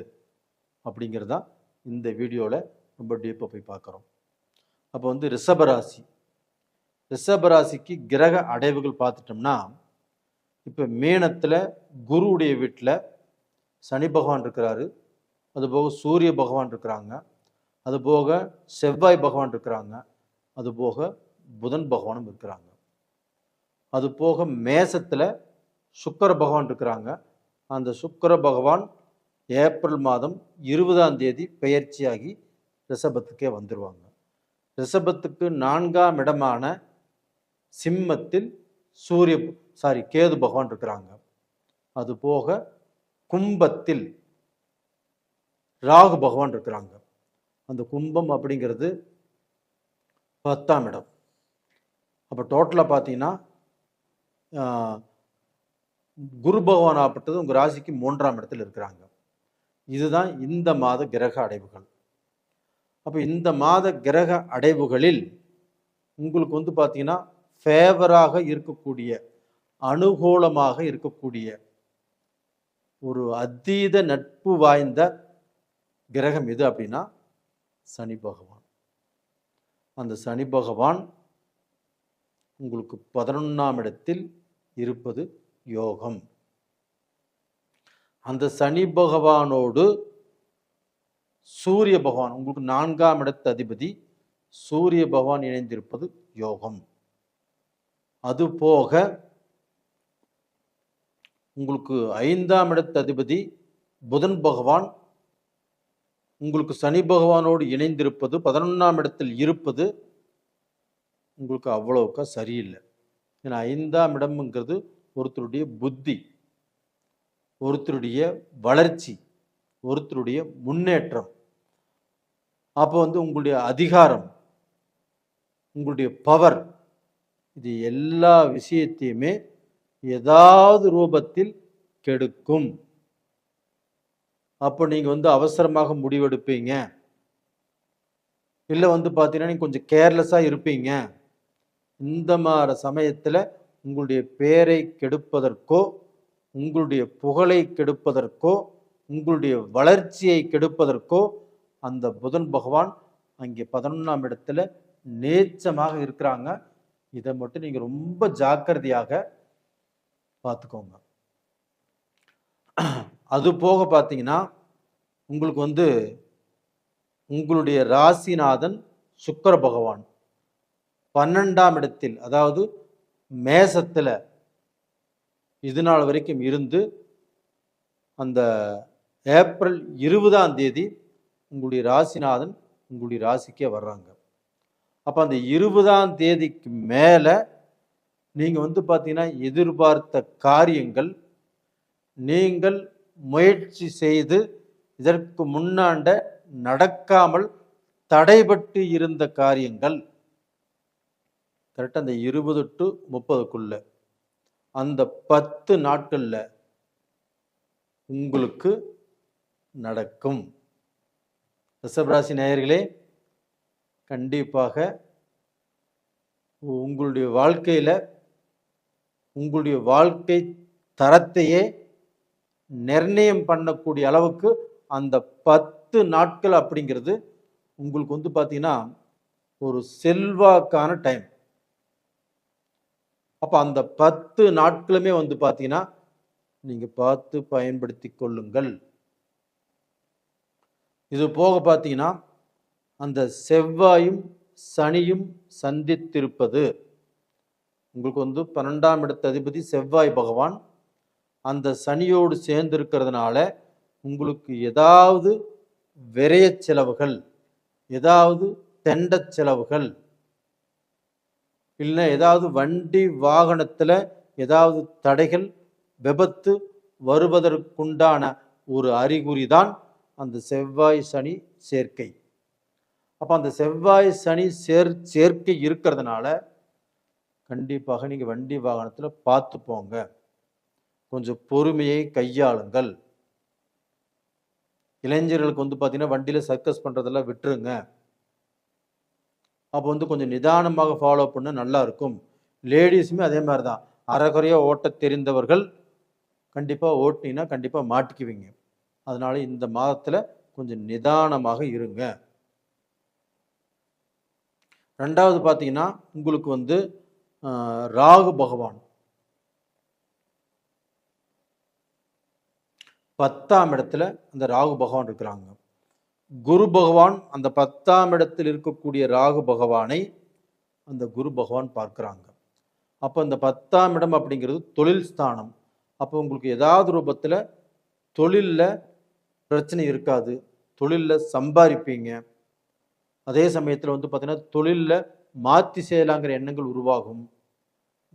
அப்படிங்கிறது தான் இந்த வீடியோவில் ரொம்ப டீப்பாக போய் பார்க்குறோம். அப்போ வந்து ரிஷபராசிக்கு கிரக அடைவுகள் பார்த்துட்டோம்னா, இப்போ மீனத்தில் குருவுடைய வீட்டில் சனி பகவான் இருக்கிறாரு, அதுபோக சூரிய பகவான் இருக்கிறாங்க, அதுபோக செவ்வாய் பகவான் இருக்கிறாங்க, அதுபோக புதன் பகவானும் இருக்கிறாங்க. அது போக மேசத்தில் சுக்கிர பகவான் இருக்கிறாங்க. அந்த சுக்கிர பகவான் ஏப்ரல் மாதம் 20ஆம் தேதி பெயர்ச்சியாகி ரிஷபத்துக்கே வந்துடுவாங்க. ரிஷபத்துக்கு 4ஆம் இடமான சிம்மத்தில் கேது பகவான் இருக்கிறாங்க. அது போக கும்பத்தில் ராகு பகவான் இருக்கிறாங்க. அந்த கும்பம் அப்படிங்கிறது 10ஆம் இடம். அப்போ டோட்டலாக பார்த்தீங்கன்னா குரு பகவான் ஆப்பட்டது உங்கள் ராசிக்கு 3ஆம் இடத்தில் இருக்கிறாங்க. இதுதான் இந்த மாத கிரக அடைவுகள். அப்போ இந்த மாத கிரக அடைவுகளில் உங்களுக்கு வந்து பார்த்தீங்கன்னா ஃபேவராக இருக்கக்கூடிய, அனுகூலமாக இருக்கக்கூடிய ஒரு அதீத நட்பு வாய்ந்த கிரகம் எது அப்படின்னா சனி பகவான். அந்த சனி பகவான் உங்களுக்கு 11ஆம் இடத்தில் இருப்பது யோகம். அந்த சனி பகவானோடு சூரிய பகவான், உங்களுக்கு 4ஆம் இடத்து அதிபதி சூரிய பகவான் இணைந்திருப்பது யோகம். அது போக உங்களுக்கு 5ஆம் இடத்து அதிபதி புதன் பகவான் உங்களுக்கு சனி பகவானோடு இணைந்திருப்பது, 11ஆம் இடத்தில் இருப்பது உங்களுக்கு அவ்வளவுக்கா சரியில்லை. ஏன்னா 5ஆம் இடம்ங்கிறது ஒருத்தருடைய புத்தி, ஒருத்தருடைய வளர்ச்சி, ஒருத்தருடைய முன்னேற்றம். அப்போ வந்து உங்களுடைய அதிகாரம், உங்களுடைய பவர், இது எல்லா விஷயத்தையுமே ஏதாவது ரூபத்தில் கெடுக்கும். அப்போ நீங்கள் வந்து அவசரமாக முடிவெடுப்பீங்க, இல்லை வந்து பார்த்தீங்கன்னா நீங்கள் கொஞ்சம் கேர்லெஸ்ஸாக இருப்பீங்க. இந்த மாதிரி சமயத்தில் உங்களுடைய பேரை கெடுப்பதற்கோ, உங்களுடைய புகழை கெடுப்பதற்கோ, உங்களுடைய வளர்ச்சியை கெடுப்பதற்கோ அந்த புதன் பகவான் அங்கே 11ஆம் இடத்துல நேச்சமாக இருக்கிறாங்க. இதை மட்டும் நீங்கள் ரொம்ப ஜாக்கிரதையாக பார்த்துக்கோங்க. அது போக பார்த்தீங்கன்னா உங்களுக்கு வந்து உங்களுடைய ராசிநாதன் சுக்கிர பகவான் 12ஆம் இடத்தில், அதாவது மேசத்தில் இது நாள் வரைக்கும் இருந்து அந்த ஏப்ரல் 20ஆம் தேதி உங்களுடைய ராசிநாதன் உங்களுடைய ராசிக்கே வர்றாங்க. அப்போ அந்த 20ஆம் தேதிக்கு மேலே நீங்கள் வந்து பார்த்தீங்கன்னா எதிர்பார்த்த காரியங்கள், நீங்கள் முயற்சி செய்து இதற்கு முன்னாண்ட நடக்காமல் தடைபட்டு இருந்த காரியங்கள் கரெக்டாக அந்த 20 to 30க்குள்ள அந்த 10 நாட்களில் உங்களுக்கு நடக்கும். ரிஷபராசி நேயர்களே, கண்டிப்பாக உங்களுடைய வாழ்க்கையில் உங்களுடைய வாழ்க்கை தரத்தையே நிர்ணயம் பண்ணக்கூடிய அளவுக்கு அந்த 10 நாட்கள் அப்படிங்கிறது உங்களுக்கு வந்து பார்த்தீங்கன்னா ஒரு செல்வாக்கான டைம். அப்போ அந்த 10 நாட்களுமே வந்து பார்த்தீங்கன்னா நீங்கள் பார்த்து பயன்படுத்தி கொள்ளுங்கள். இது போக பார்த்தீங்கன்னா அந்த செவ்வாயும் சனியும் சந்தித்திருப்பது உங்களுக்கு வந்து 12ஆம் இடத்து அதிபதி செவ்வாய் பகவான் அந்த சனியோடு சேர்ந்து இருக்கிறதுனால உங்களுக்கு ஏதாவது விரய செலவுகள், ஏதாவது தெண்ட செலவுகள், இல்லை ஏதாவது வண்டி வாகனத்தில் ஏதாவது தடைகள், விபத்து வருவதற்குண்டான ஒரு அறிகுறி தான் அந்த செவ்வாய் சனி சேர்க்கை. அப்போ அந்த செவ்வாய் சனி சேர்க்கை இருக்கிறதுனால கண்டிப்பாக நீங்கள் வண்டி வாகனத்தில் பார்த்து போங்க. கொஞ்சம் பொறுமையை கையாளுங்கள். இளைஞர்களுக்கு வந்து பார்த்தீங்கன்னா வண்டியில் சர்க்கஸ் பண்ணுறதெல்லாம் விட்டுருங்க. அப்போ வந்து கொஞ்சம் நிதானமாக ஃபாலோ பண்ண நல்லா இருக்கும். லேடிஸுமே அதே மாதிரி தான். அரைகுறையாக ஓட்ட தெரிந்தவர்கள் கண்டிப்பாக ஓட்டினீங்கன்னா கண்டிப்பாக மாட்டிக்குவீங்க. அதனால இந்த மாதத்தில் கொஞ்சம் நிதானமாக இருங்க. ரெண்டாவது பார்த்தீங்கன்னா உங்களுக்கு வந்து ராகு பகவான் 10ஆம் இடத்துல அந்த ராகு பகவான் இருக்கிறாங்க. குரு பகவான் அந்த 10ஆம் இடத்தில் இருக்கக்கூடிய ராகு பகவானை அந்த குரு பகவான் பார்க்குறாங்க. அப்போ அந்த 10ஆம் இடம் அப்படிங்கிறது தொழில் ஸ்தானம். அப்போ உங்களுக்கு ஏதாவது ரூபத்தில் தொழிலில் பிரச்சனை இருக்காது, தொழிலில் சம்பாதிப்பீங்க. அதே சமயத்தில் வந்து பார்த்தீங்கன்னா தொழிலில் மாற்றி செய்யலாங்கிற எண்ணங்கள் உருவாகும்.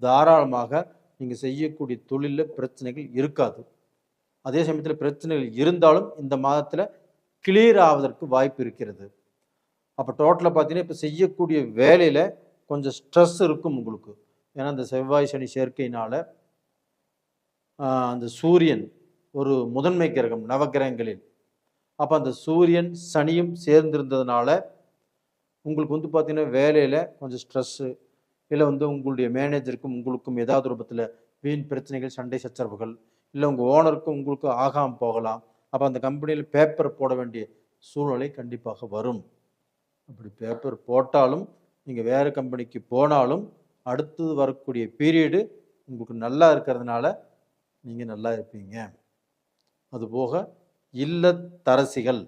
தாராளமாக நீங்கள் செய்யக்கூடிய தொழிலில் பிரச்சனைகள் இருக்காது. அதே சமயத்தில் பிரச்சனைகள் இருந்தாலும் இந்த மாதத்தில் கிளியர் ஆவதற்கு வாய்ப்பு இருக்கிறது. அப்போ டோட்டலாக பார்த்தீங்கன்னா இப்போ செய்யக்கூடிய வேலையில் கொஞ்சம் ஸ்ட்ரெஸ் இருக்கும் உங்களுக்கு. ஏன்னா இந்த செவ்வாய் சனி சேர்க்கையினால் அந்த சூரியன் ஒரு முதன்மை கிரகம் நவகிரகங்களில். அப்போ அந்த சூரியன் சனியும் சேர்ந்திருந்ததுனால உங்களுக்கு வந்து பார்த்தீங்கன்னா வேலையில் கொஞ்சம் ஸ்ட்ரெஸ்ஸு, இல்லை வந்து உங்களுடைய மேனேஜருக்கும் உங்களுக்கும் ஏதாவது ரூபத்தில் வீண் பிரச்சனைகள், சண்டை சச்சரவுகள், இல்லை உங்கள் ஓனருக்கும் உங்களுக்கும் ஆகாமல் போகலாம். அப்போ அந்த கம்பெனியில் பேப்பர் போட வேண்டிய சூழ்நிலை கண்டிப்பாக வரும். அப்படி பேப்பர் போட்டாலும் நீங்கள் வேறு கம்பெனிக்கு போனாலும் அடுத்தது வரக்கூடிய பீரியடு உங்களுக்கு நல்லா இருக்கிறதுனால நீங்கள் நல்லா இருப்பீங்க. அதுபோக இல்லத்தரசிகள்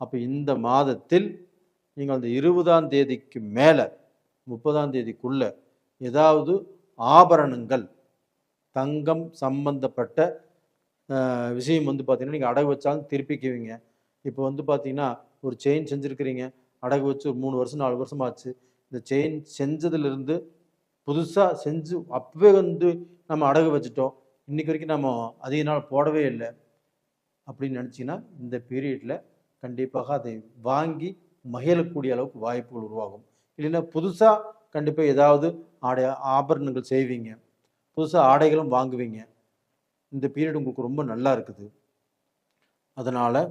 அப்போ இந்த மாதத்தில் நீங்கள் அந்த 20ஆம் தேதிக்கு மேலே 30ஆம் தேதிக்குள்ள ஏதாவது ஆபரணங்கள், தங்கம் சம்பந்தப்பட்ட விஷயம் வந்து பார்த்தீங்கன்னா நீங்கள் அடகு வச்சாலும் திருப்பிக்குவீங்க. இப்போ வந்து பார்த்தீங்கன்னா ஒரு செயின் செஞ்சுருக்கிறீங்க, அடகு வச்சு ஒரு 3 வருஷம் 4 வருஷம் ஆச்சு. இந்த செயின் செஞ்சதுலேருந்து புதுசாக செஞ்சு அப்பவே வந்து நம்ம அடகு வச்சுட்டோம், இன்றைக்கி வரைக்கும் நம்ம அதிக நாள் போடவே இல்லை அப்படின்னு நினச்சிங்கன்னா இந்த பீரியடில் கண்டிப்பாக அதை வாங்கி மகிழக்கூடிய அளவுக்கு வாய்ப்புகள் உருவாகும். இல்லைன்னா புதுசாக கண்டிப்பாக ஏதாவது ஆபரணங்கள் செய்வீங்க, புதுசாக ஆடைகளும் வாங்குவீங்க. இந்த பீரியட் உங்களுக்கு ரொம்ப நல்லா இருக்குது. அதனால்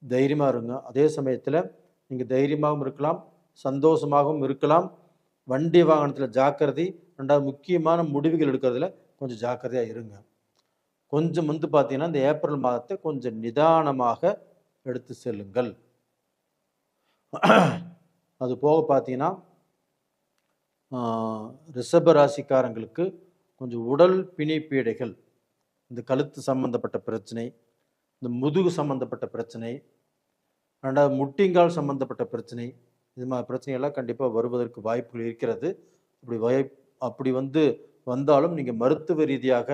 தைரியமாக இருங்க. அதே சமயத்தில் நீங்கள் தைரியமாகவும் இருக்கலாம், சந்தோஷமாகவும் இருக்கலாம். வண்டி வாகனத்தில் ஜாக்கிரதை. ரெண்டாவது முக்கியமான முடிவுகள் எடுக்கிறதுல கொஞ்சம் ஜாக்கிரதையாக இருங்க. கொஞ்சம் வந்து பார்த்தீங்கன்னா இந்த ஏப்ரல் மாதத்தை கொஞ்சம் நிதானமாக எடுத்து செல்லுங்கள். அது போக பார்த்தீங்கன்னா ரிஷப ராசிக்காரங்களுக்கு கொஞ்சம் உடல் பிணிப்பீடைகள், இந்த கழுத்து சம்பந்தப்பட்ட பிரச்சனை, இந்த முதுகு சம்பந்தப்பட்ட பிரச்சனை, ரெண்டாவது முட்டிங்கால் சம்பந்தப்பட்ட பிரச்சனை, இது மாதிரி பிரச்சனைகள்லாம் கண்டிப்பாக வருவதற்கு வாய்ப்புகள் இருக்கிறது. அப்படி வந்து வந்தாலும் நீங்கள் மருத்துவ ரீதியாக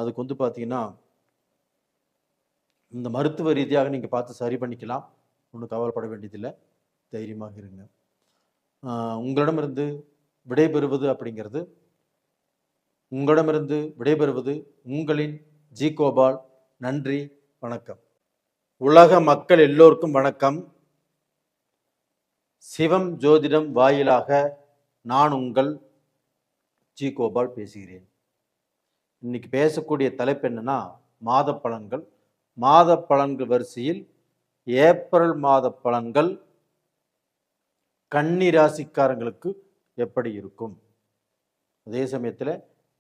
அதுக்கு வந்து பார்த்தீங்கன்னா இந்த மருத்துவ ரீதியாக நீங்கள் பார்த்து சரி பண்ணிக்கலாம். ஒன்றும் கவலைப்பட வேண்டியதில்லை, தைரியமாக இருங்க. உங்களிடமிருந்து விடைபெறுவது அப்படிங்கிறது உங்களின் ஜி கோபால். நன்றி, வணக்கம். உலக மக்கள் எல்லோருக்கும் வணக்கம். சிவம் ஜோதிடம் வாயிலாக நான் உங்கள் ஜி கோபால் பேசுகிறேன். இன்னைக்கு பேசக்கூடிய தலைப்பு என்னன்னா மாத பலன்கள். மாத பலன்கள் வரிசையில் ஏப்ரல் மாத பலன்கள் கன்னி ராசிக்காரங்களுக்கு எப்படி இருக்கும்? அதே சமயத்தில்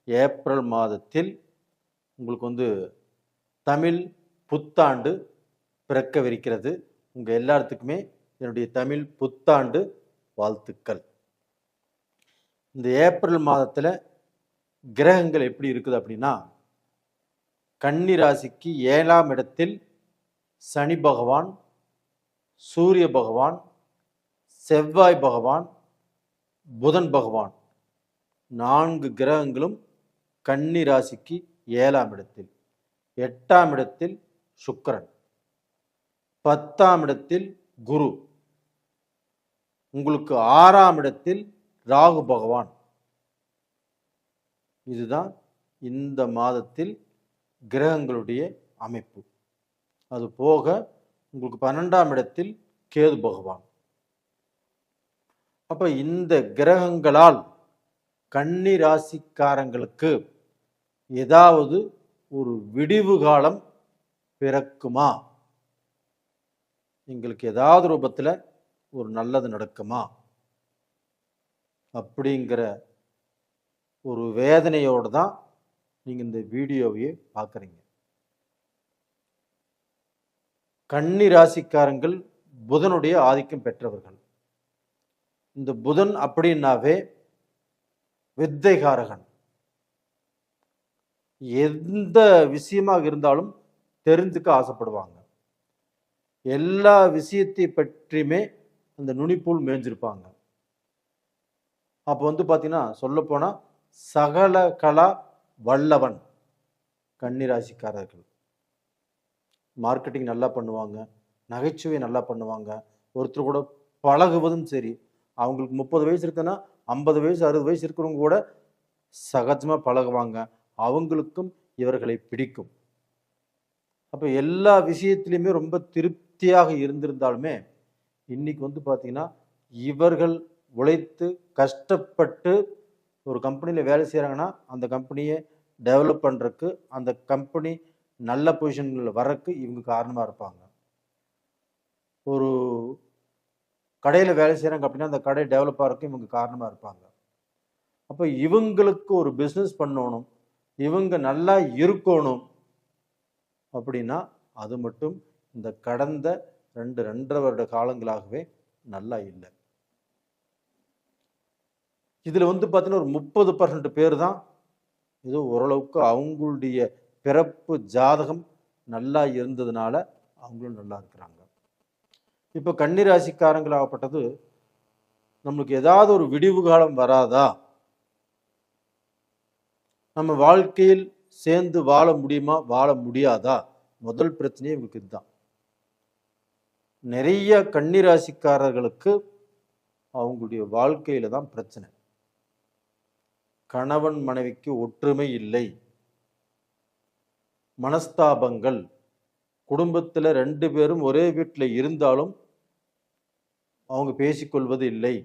ஏப்ரல் மாதத்தில் உங்களுக்கு தமிழ் புத்தாண்டு பிறக்கவிருக்கிறது. உங்கள் எல்லாத்துக்குமே என்னுடைய தமிழ் புத்தாண்டு வாழ்த்துக்கள். இந்த ஏப்ரல் மாதத்தில் கிரகங்கள் எப்படி இருக்குது அப்படின்னா, கன்னி ராசிக்கு 7ஆம் இடத்தில் சனி பகவான், சூரிய பகவான், செவ்வாய் பகவான், புதன் பகவான் 4 கிரகங்களும் கன்னி ராசிக்கு 7ஆம் இடத்தில். 8ஆம் இடத்தில் சுக்கிரன், 10ஆம் இடத்தில் குரு, உங்களுக்கு 6ஆம் இடத்தில் ராகு பகவான். இதுதான் இந்த மாதத்தில் கிரகங்களுடைய அமைப்பு. அது போக உங்களுக்கு 12ஆம் இடத்தில் கேது பகவான். அப்ப இந்த கிரகங்களால் கன்னி ராசிக்காரங்களுக்கு ஏதாவது ஒரு விடிவு காலம் பிறக்குமா? எங்களுக்கு ஏதாவது ரூபத்தில் ஒரு நல்லது நடக்குமா அப்படிங்கிற ஒரு வேதனையோடு தான் நீங்கள் இந்த வீடியோவையே பார்க்குறீங்க. கன்னி ராசிக்காரங்கள் புதனுடைய ஆதிக்கம் பெற்றவர்கள். இந்த புதன் அப்படின்னாவே வித்தைகாரகன். எந்த விஷயமாக இருந்தாலும் தெரிஞ்சுக்க ஆசைப்படுவாங்க. எல்லா விஷயத்தை பற்றியுமே அந்த நுனிப்புள் மேய்ஞ்சிருப்பாங்க. அப்போ பார்த்தீங்கன்னா சொல்லப்போனால் சகல கலா வல்லவன் கன்னி ராசிக்காரர்கள். மார்க்கெட்டிங் நல்லா பண்ணுவாங்க, நகைச்சுவை நல்லா பண்ணுவாங்க. ஒருத்தர் கூட பழகுவதும் சரி, அவங்களுக்கு 30 வயசு இருக்குன்னா 50 வயசு 60 வயசு இருக்கிறவங்க கூட சகஜமாக பழகுவாங்க. அவங்களுக்கும் இவர்களை பிடிக்கும். அப்போ எல்லா விஷயத்திலையுமே ரொம்ப திருப்தியாக இருந்திருந்தாலுமே இன்னைக்கு பார்த்தீங்கன்னா இவர்கள் உழைத்து கஷ்டப்பட்டு ஒரு கம்பெனியில் வேலை செய்கிறாங்கன்னா அந்த கம்பெனியை டெவலப் பண்ணுறதுக்கு, அந்த கம்பெனி நல்ல பொசிஷன்களில் வர்றதுக்கு இவங்க காரணமாக இருப்பாங்க. ஒரு கடையில் வேலை செய்கிறாங்க அப்படின்னா அந்த கடை டெவலப் ஆகிறதுக்கு இவங்க காரணமாக இருப்பாங்க. அப்போ இவங்களுக்கு ஒரு பிஸ்னஸ் பண்ணணும், இவங்க நல்லா இருக்கணும் அப்படின்னா அது மட்டும் இந்த கடந்த 2-2.5 வருட காலங்களாகவே நல்லா இல்லை. இதில் பார்த்தீங்கன்னா ஒரு 30% பேர் தான் ஏதோ ஓரளவுக்கு அவங்களுடைய பிறப்பு ஜாதகம் நல்லா இருந்ததுனால அவங்களும் நல்லா இருக்கிறாங்க. இப்போ கன்னி ராசிக்காரங்களாகப்பட்டது நம்மளுக்கு ஏதாவது ஒரு விடிவு காலம் வராதா? நம்ம வாழ்க்கையில் சேர்ந்து வாழ முடியுமா, வாழ முடியாதா? முதல் பிரச்சனையே இவங்களுக்கு இதுதான். நிறைய கன்னி ராசிக்காரர்களுக்கு அவங்களுடைய வாழ்க்கையில தான் பிரச்சனை. கணவன் மனைவிக்கு ஒற்றுமை இல்லை, மனஸ்தாபங்கள், குடும்பத்தில் 2 பேரும் ஒரே வீட்டில் இருந்தாலும் அவங்க பேசிக்கொள்வது இல்லை.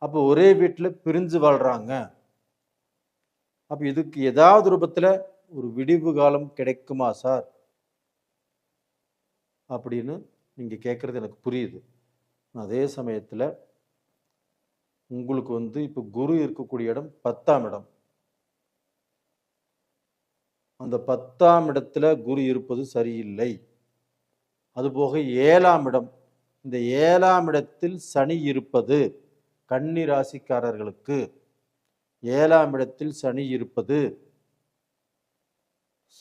அப்போ ஒரே வீட்டில் பிரிஞ்சு வாழ்றாங்க. அப்போ இதுக்கு ஏதாவது ரூபத்தில் ஒரு விடிவு காலம் கிடைக்குமா சார் அப்படின்னு நீங்கள் கேட்குறது எனக்கு புரியுது. அதே சமயத்தில் உங்களுக்கு இப்போ குரு இருக்கக்கூடிய இடம் 10ஆம் இடம். அந்த 10ஆம் இடத்துல குரு இருப்பது சரியில்லை. அதுபோக 7ஆம் இடம், இந்த 7ஆம் இடத்தில் சனி இருப்பது கன்னி ராசிக்காரர்களுக்கு 7ஆம் இடத்தில் சனி இருப்பது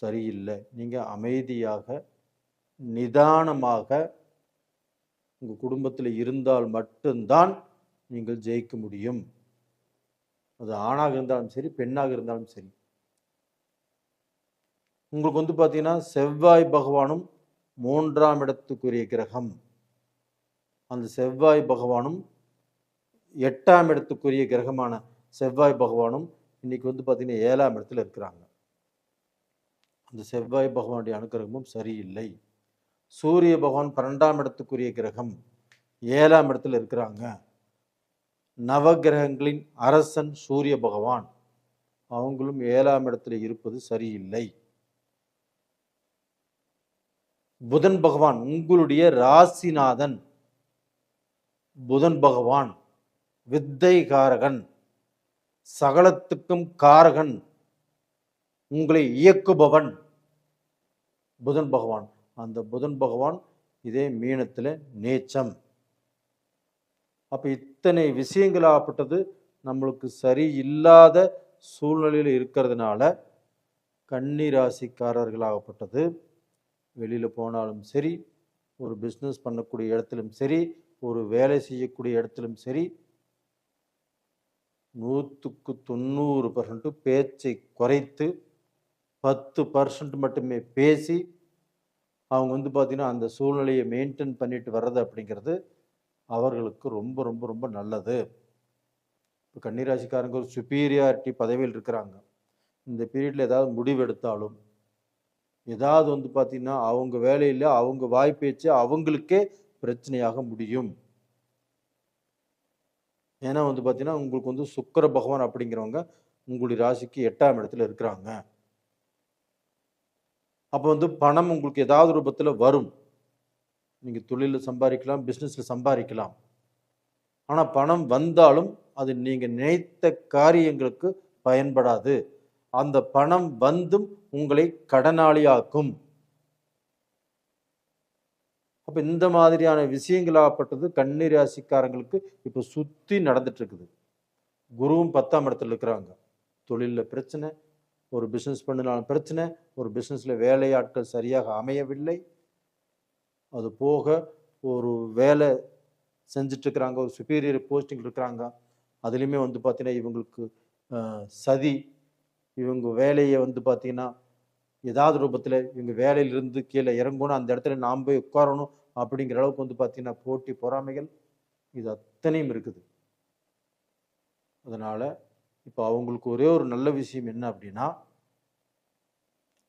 சரியில்லை. நீங்கள் அமைதியாக நிதானமாக உங்கள் குடும்பத்தில் இருந்தால் மட்டும்தான் நீங்கள் ஜெயிக்க முடியும். அது ஆணாக இருந்தாலும் சரி, பெண்ணாக இருந்தாலும் சரி. உங்களுக்கு பார்த்தீங்கன்னா செவ்வாய் பகவானும் 3ஆம் இடத்துக்குரிய கிரகம். அந்த செவ்வாய் பகவானும் 8ஆம் இடத்துக்குரிய கிரகமான செவ்வாய் பகவானும் இன்னைக்கு பார்த்தீங்கன்னா 7ஆம் இடத்துல இருக்கிறாங்க. அந்த செவ்வாய் பகவானுடைய அனுக்கிரகமும் சரியில்லை. சூரிய பகவான் 12ஆம் இடத்துக்குரிய கிரகம் 7ஆம் இடத்துல இருக்கிறாங்க. நவகிரகங்களின் அரசன் சூரிய பகவான், அவங்களும் 7ஆம் இடத்துல இருப்பது சரியில்லை. புதன் பகவான் உங்களுடைய ராசிநாதன் புதன் பகவான் வித்தை காரகன், சகலத்துக்கும் காரகன், உங்களை இயக்குபவன் புதன் பகவான். அந்த புதன் பகவான் இதே மீனத்தில் நேச்சம். அப்போ இத்தனை விஷயங்களாகப்பட்டது நம்மளுக்கு சரியில்லாத சூழ்நிலையில் இருக்கிறதுனால கன்னி ராசிக்காரர்களாகப்பட்டது வெளியில் போனாலும் சரி, ஒரு பிஸ்னஸ் பண்ணக்கூடிய இடத்திலும் சரி, ஒரு வேலை செய்யக்கூடிய இடத்திலும் சரி, 100% பேச்சை குறைத்து 10% மட்டுமே பேசி அவங்க பார்த்தீங்கன்னா அந்த சூழ்நிலையை மெயின்டைன் பண்ணிட்டு வர்றது அப்படிங்கிறது அவர்களுக்கு ரொம்ப ரொம்ப ரொம்ப நல்லது. இப்போ கன்னிராசிக்காரங்க ஒரு சுப்பீரியாரிட்டி பதவியில் இருக்கிறாங்க. இந்த பீரியடில் ஏதாவது முடிவெடுத்தாலும் ஏதாவது பார்த்தீங்கன்னா அவங்க வேலையில் அவங்க வாய் பேச்சு அவங்களுக்கே பிரச்சனையாக முடியும். ஏன்னா பார்த்தீங்கன்னா உங்களுக்கு சுக்கிர பகவான் அப்படிங்கிறவங்க உங்களுடைய ராசிக்கு 8ஆம் இடத்துல இருக்கிறாங்க. அப்போ பணம் உங்களுக்கு ஏதாவது ரூபத்தில் வரும். நீங்கள் தொழிலில் சம்பாதிக்கலாம், பிஸ்னஸில் சம்பாதிக்கலாம். ஆனால் பணம் வந்தாலும் அது நீங்கள் நினைத்த காரியங்களுக்கு பயன்படாது. அந்த பணம் வந்தும் உங்களை கடனாளியாக்கும். அப்போ இந்த மாதிரியான விஷயங்களாகப்பட்டது கன்னி ராசிக்காரங்களுக்கு இப்போ சுற்றி நடந்துட்டு இருக்குது. குருவும் 10ஆம் இடத்துல இருக்கிறாங்க. தொழிலில் பிரச்சனை, ஒரு பிஸ்னஸ் பண்ணினாலும் பிரச்சனை, ஒரு பிஸ்னஸில் வேலையாட்கள் சரியாக அமையவில்லை, அது போக ஒரு வேலை செஞ்சிட்ருக்கிறாங்க, ஒரு சுப்பீரியர் போஸ்டிங் இருக்கிறாங்க, அதுலேயுமே பார்த்தீங்கன்னா இவங்களுக்கு சதி, இவங்க வேலையை பார்த்தீங்கன்னா ஏதாவது ரூபத்தில் இவங்க வேலையிலிருந்து கீழே இறங்கணும், அந்த இடத்துல நாம் போய் உட்காரணும் அப்படிங்கிற அளவுக்கு பார்த்தீங்கன்னா போட்டி பொறாமைகள் இது அத்தனையும் இருக்குது. அதனால் இப்போ அவங்களுக்கு ஒரே ஒரு நல்ல விஷயம் என்ன அப்படின்னா,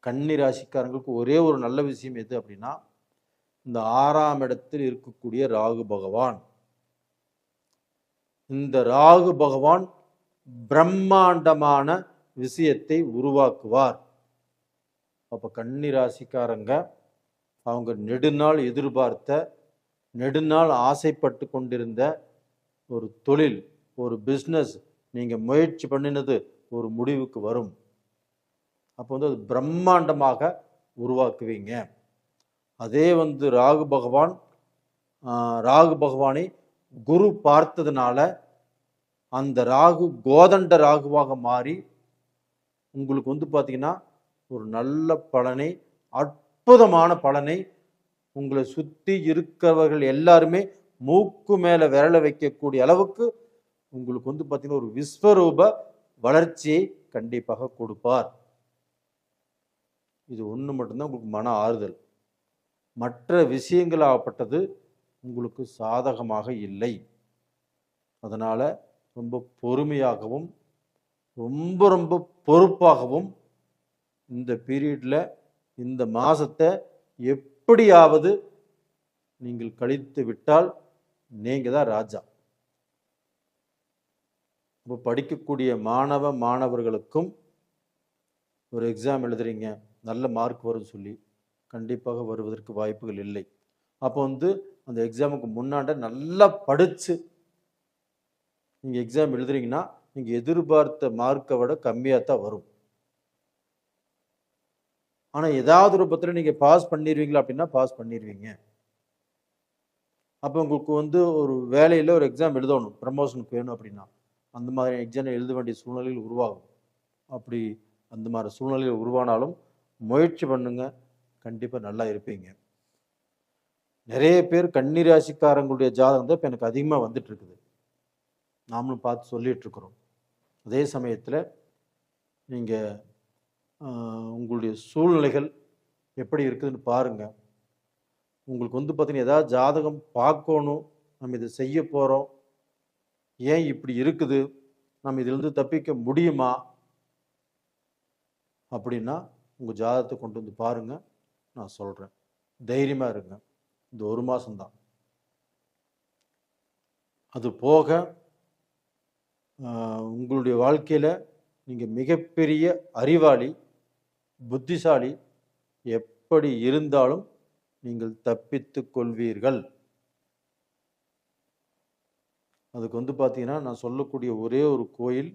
கன்னி ராசிக்காரங்களுக்கு ஒரே ஒரு நல்ல விஷயம் எது அப்படின்னா, இந்த 6ஆம் இடத்தில் இருக்கக்கூடிய ராகு பகவான். இந்த ராகு பகவான் பிரம்மாண்டமான விஷயத்தை உருவாக்குவார். அப்போ கன்னி ராசிக்காரங்க அவங்க நெடுநாள் எதிர்பார்த்த, நெடுநாள் ஆசைப்பட்டு கொண்டிருந்த ஒரு தொழில், ஒரு பிஸ்னஸ் நீங்கள் முயற்சி பண்ணினது ஒரு முடிவுக்கு வரும். அப்போ அது பிரம்மாண்டமாக உருவாக்குவீங்க. அதே ராகு பகவானை குரு பார்த்ததுனால அந்த ராகு கோதண்ட ராகுவாக மாறி உங்களுக்கு பார்த்தீங்கன்னா ஒரு நல்ல பலனை, அற்புதமான பலனை, உங்களை சுற்றி இருக்கிறவர்கள் எல்லாருமே மூக்கு மேலே விரல வைக்கக்கூடிய அளவுக்கு உங்களுக்கு பார்த்தீங்கன்னா ஒரு விஸ்வரூப வளர்ச்சியை கண்டிப்பாக கொடுப்பார். இது ஒன்று மட்டும்தான் உங்களுக்கு மன ஆறுதல். மற்ற விஷயங்களாகப்பட்டது உங்களுக்கு சாதகமாக இல்லை. அதனால் ரொம்ப பொறுமையாகவும் ரொம்ப ரொம்ப பொறுப்பாகவும் இந்த பீரியடில் இந்த மாதத்தை எப்படியாவது நீங்கள் கழித்து விட்டால் நீங்கள் தான் ராஜா. இப்போ படிக்கக்கூடிய மாணவர்களுக்கும் ஒரு எக்ஸாம் எழுதுறீங்க, நல்ல மார்க் வரும்னு சொல்லி கண்டிப்பாக வருவதற்கு வாய்ப்புகள் இல்லை. அப்போ அந்த எக்ஸாமுக்கு முன்னாண்ட நல்லா படித்து நீங்கள் எக்ஸாம் எழுதுறீங்கன்னா நீங்கள் எதிர்பார்த்த மார்க்கை விட கம்மியாக தான் வரும். ஆனால் ஏதாவது ரூபத்தில் நீங்கள் பாஸ் பண்ணிடுவீங்களா அப்படின்னா பாஸ் பண்ணிடுவீங்க. அப்போ உங்களுக்கு ஒரு வேலையில் ஒரு எக்ஸாம் எழுதணும், ப்ரமோஷனுக்கு வேணும் அப்படின்னா அந்த மாதிரி எக்ஸாம் எழுத வேண்டிய சூழ்நிலையில் உருவாகும். அப்படி அந்த மாதிரி சூழ்நிலையில் உருவானாலும் முயற்சி பண்ணுங்க, கண்டிப்பாக நல்லா இருப்பீங்க. நிறைய பேர் கன்னி ராசிக்காரங்களுடைய ஜாதகம் தான் இப்போ எனக்கு அதிகமாக வந்துட்டு இருக்குது, நாமளும் பார்த்து சொல்லிட்டு இருக்கிறோம். அதே சமயத்தில் நீங்கள் உங்களுடைய சூழ்நிலைகள் எப்படி இருக்குதுன்னு பாருங்கள். உங்களுக்கு பார்த்தீங்கன்னா ஏதாவது ஜாதகம் பார்க்கணும், நம்ம இதை செய்ய போகிறோம், ஏன் இப்படி இருக்குது, நம்ம இதிலிருந்து தப்பிக்க முடியுமா அப்படின்னா உங்கள் ஜாதகத்தை கொண்டு பாருங்கள், நான் சொல்கிறேன். தைரியமாக இருங்க, இந்த ஒரு மாதம்தான். அது போக உங்களுடைய வாழ்க்கையில் நீங்கள் மிகப்பெரிய அறிவாளி, புத்திசாலி. எப்படி இருந்தாலும் நீங்கள் தப்பித்து கொள்வீர்கள். அதுக்கு பார்த்தீங்கன்னா, நான் சொல்லக்கூடிய ஒரே ஒரு கோயில்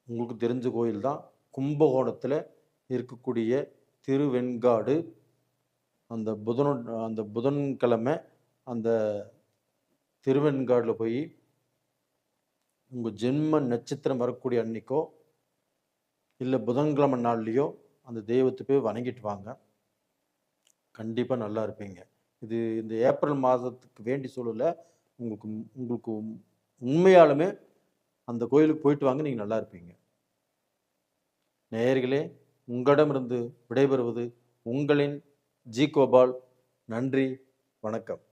உங்களுக்கு தெரிஞ்ச கோயில் தான். கும்பகோணத்தில் இருக்கக்கூடிய திருவெண்காடு. அந்த புதன்கிழமை அந்த திருவெண்காடில் போய் உங்கள் ஜென்ம நட்சத்திரம் வரக்கூடிய அன்னைக்கோ இல்லை புதன்கிழமை நாள்லையோ அந்த தெய்வத்தை போய் வணங்கிட்டு வாங்க. கண்டிப்பாக நல்லா இருப்பீங்க. இது இந்த ஏப்ரல் மாதத்துக்கு வேண்டி சொல்லலை, உங்களுக்கு உங்களுக்கு உண்மையாலுமே அந்த கோயிலுக்கு போயிட்டு வாங்க, நீங்கள் நல்லா இருப்பீங்க. நேயர்களே, உங்களிடமிருந்து விடைபெறுவது உங்களின் ஜி கோபால். நன்றி, வணக்கம்.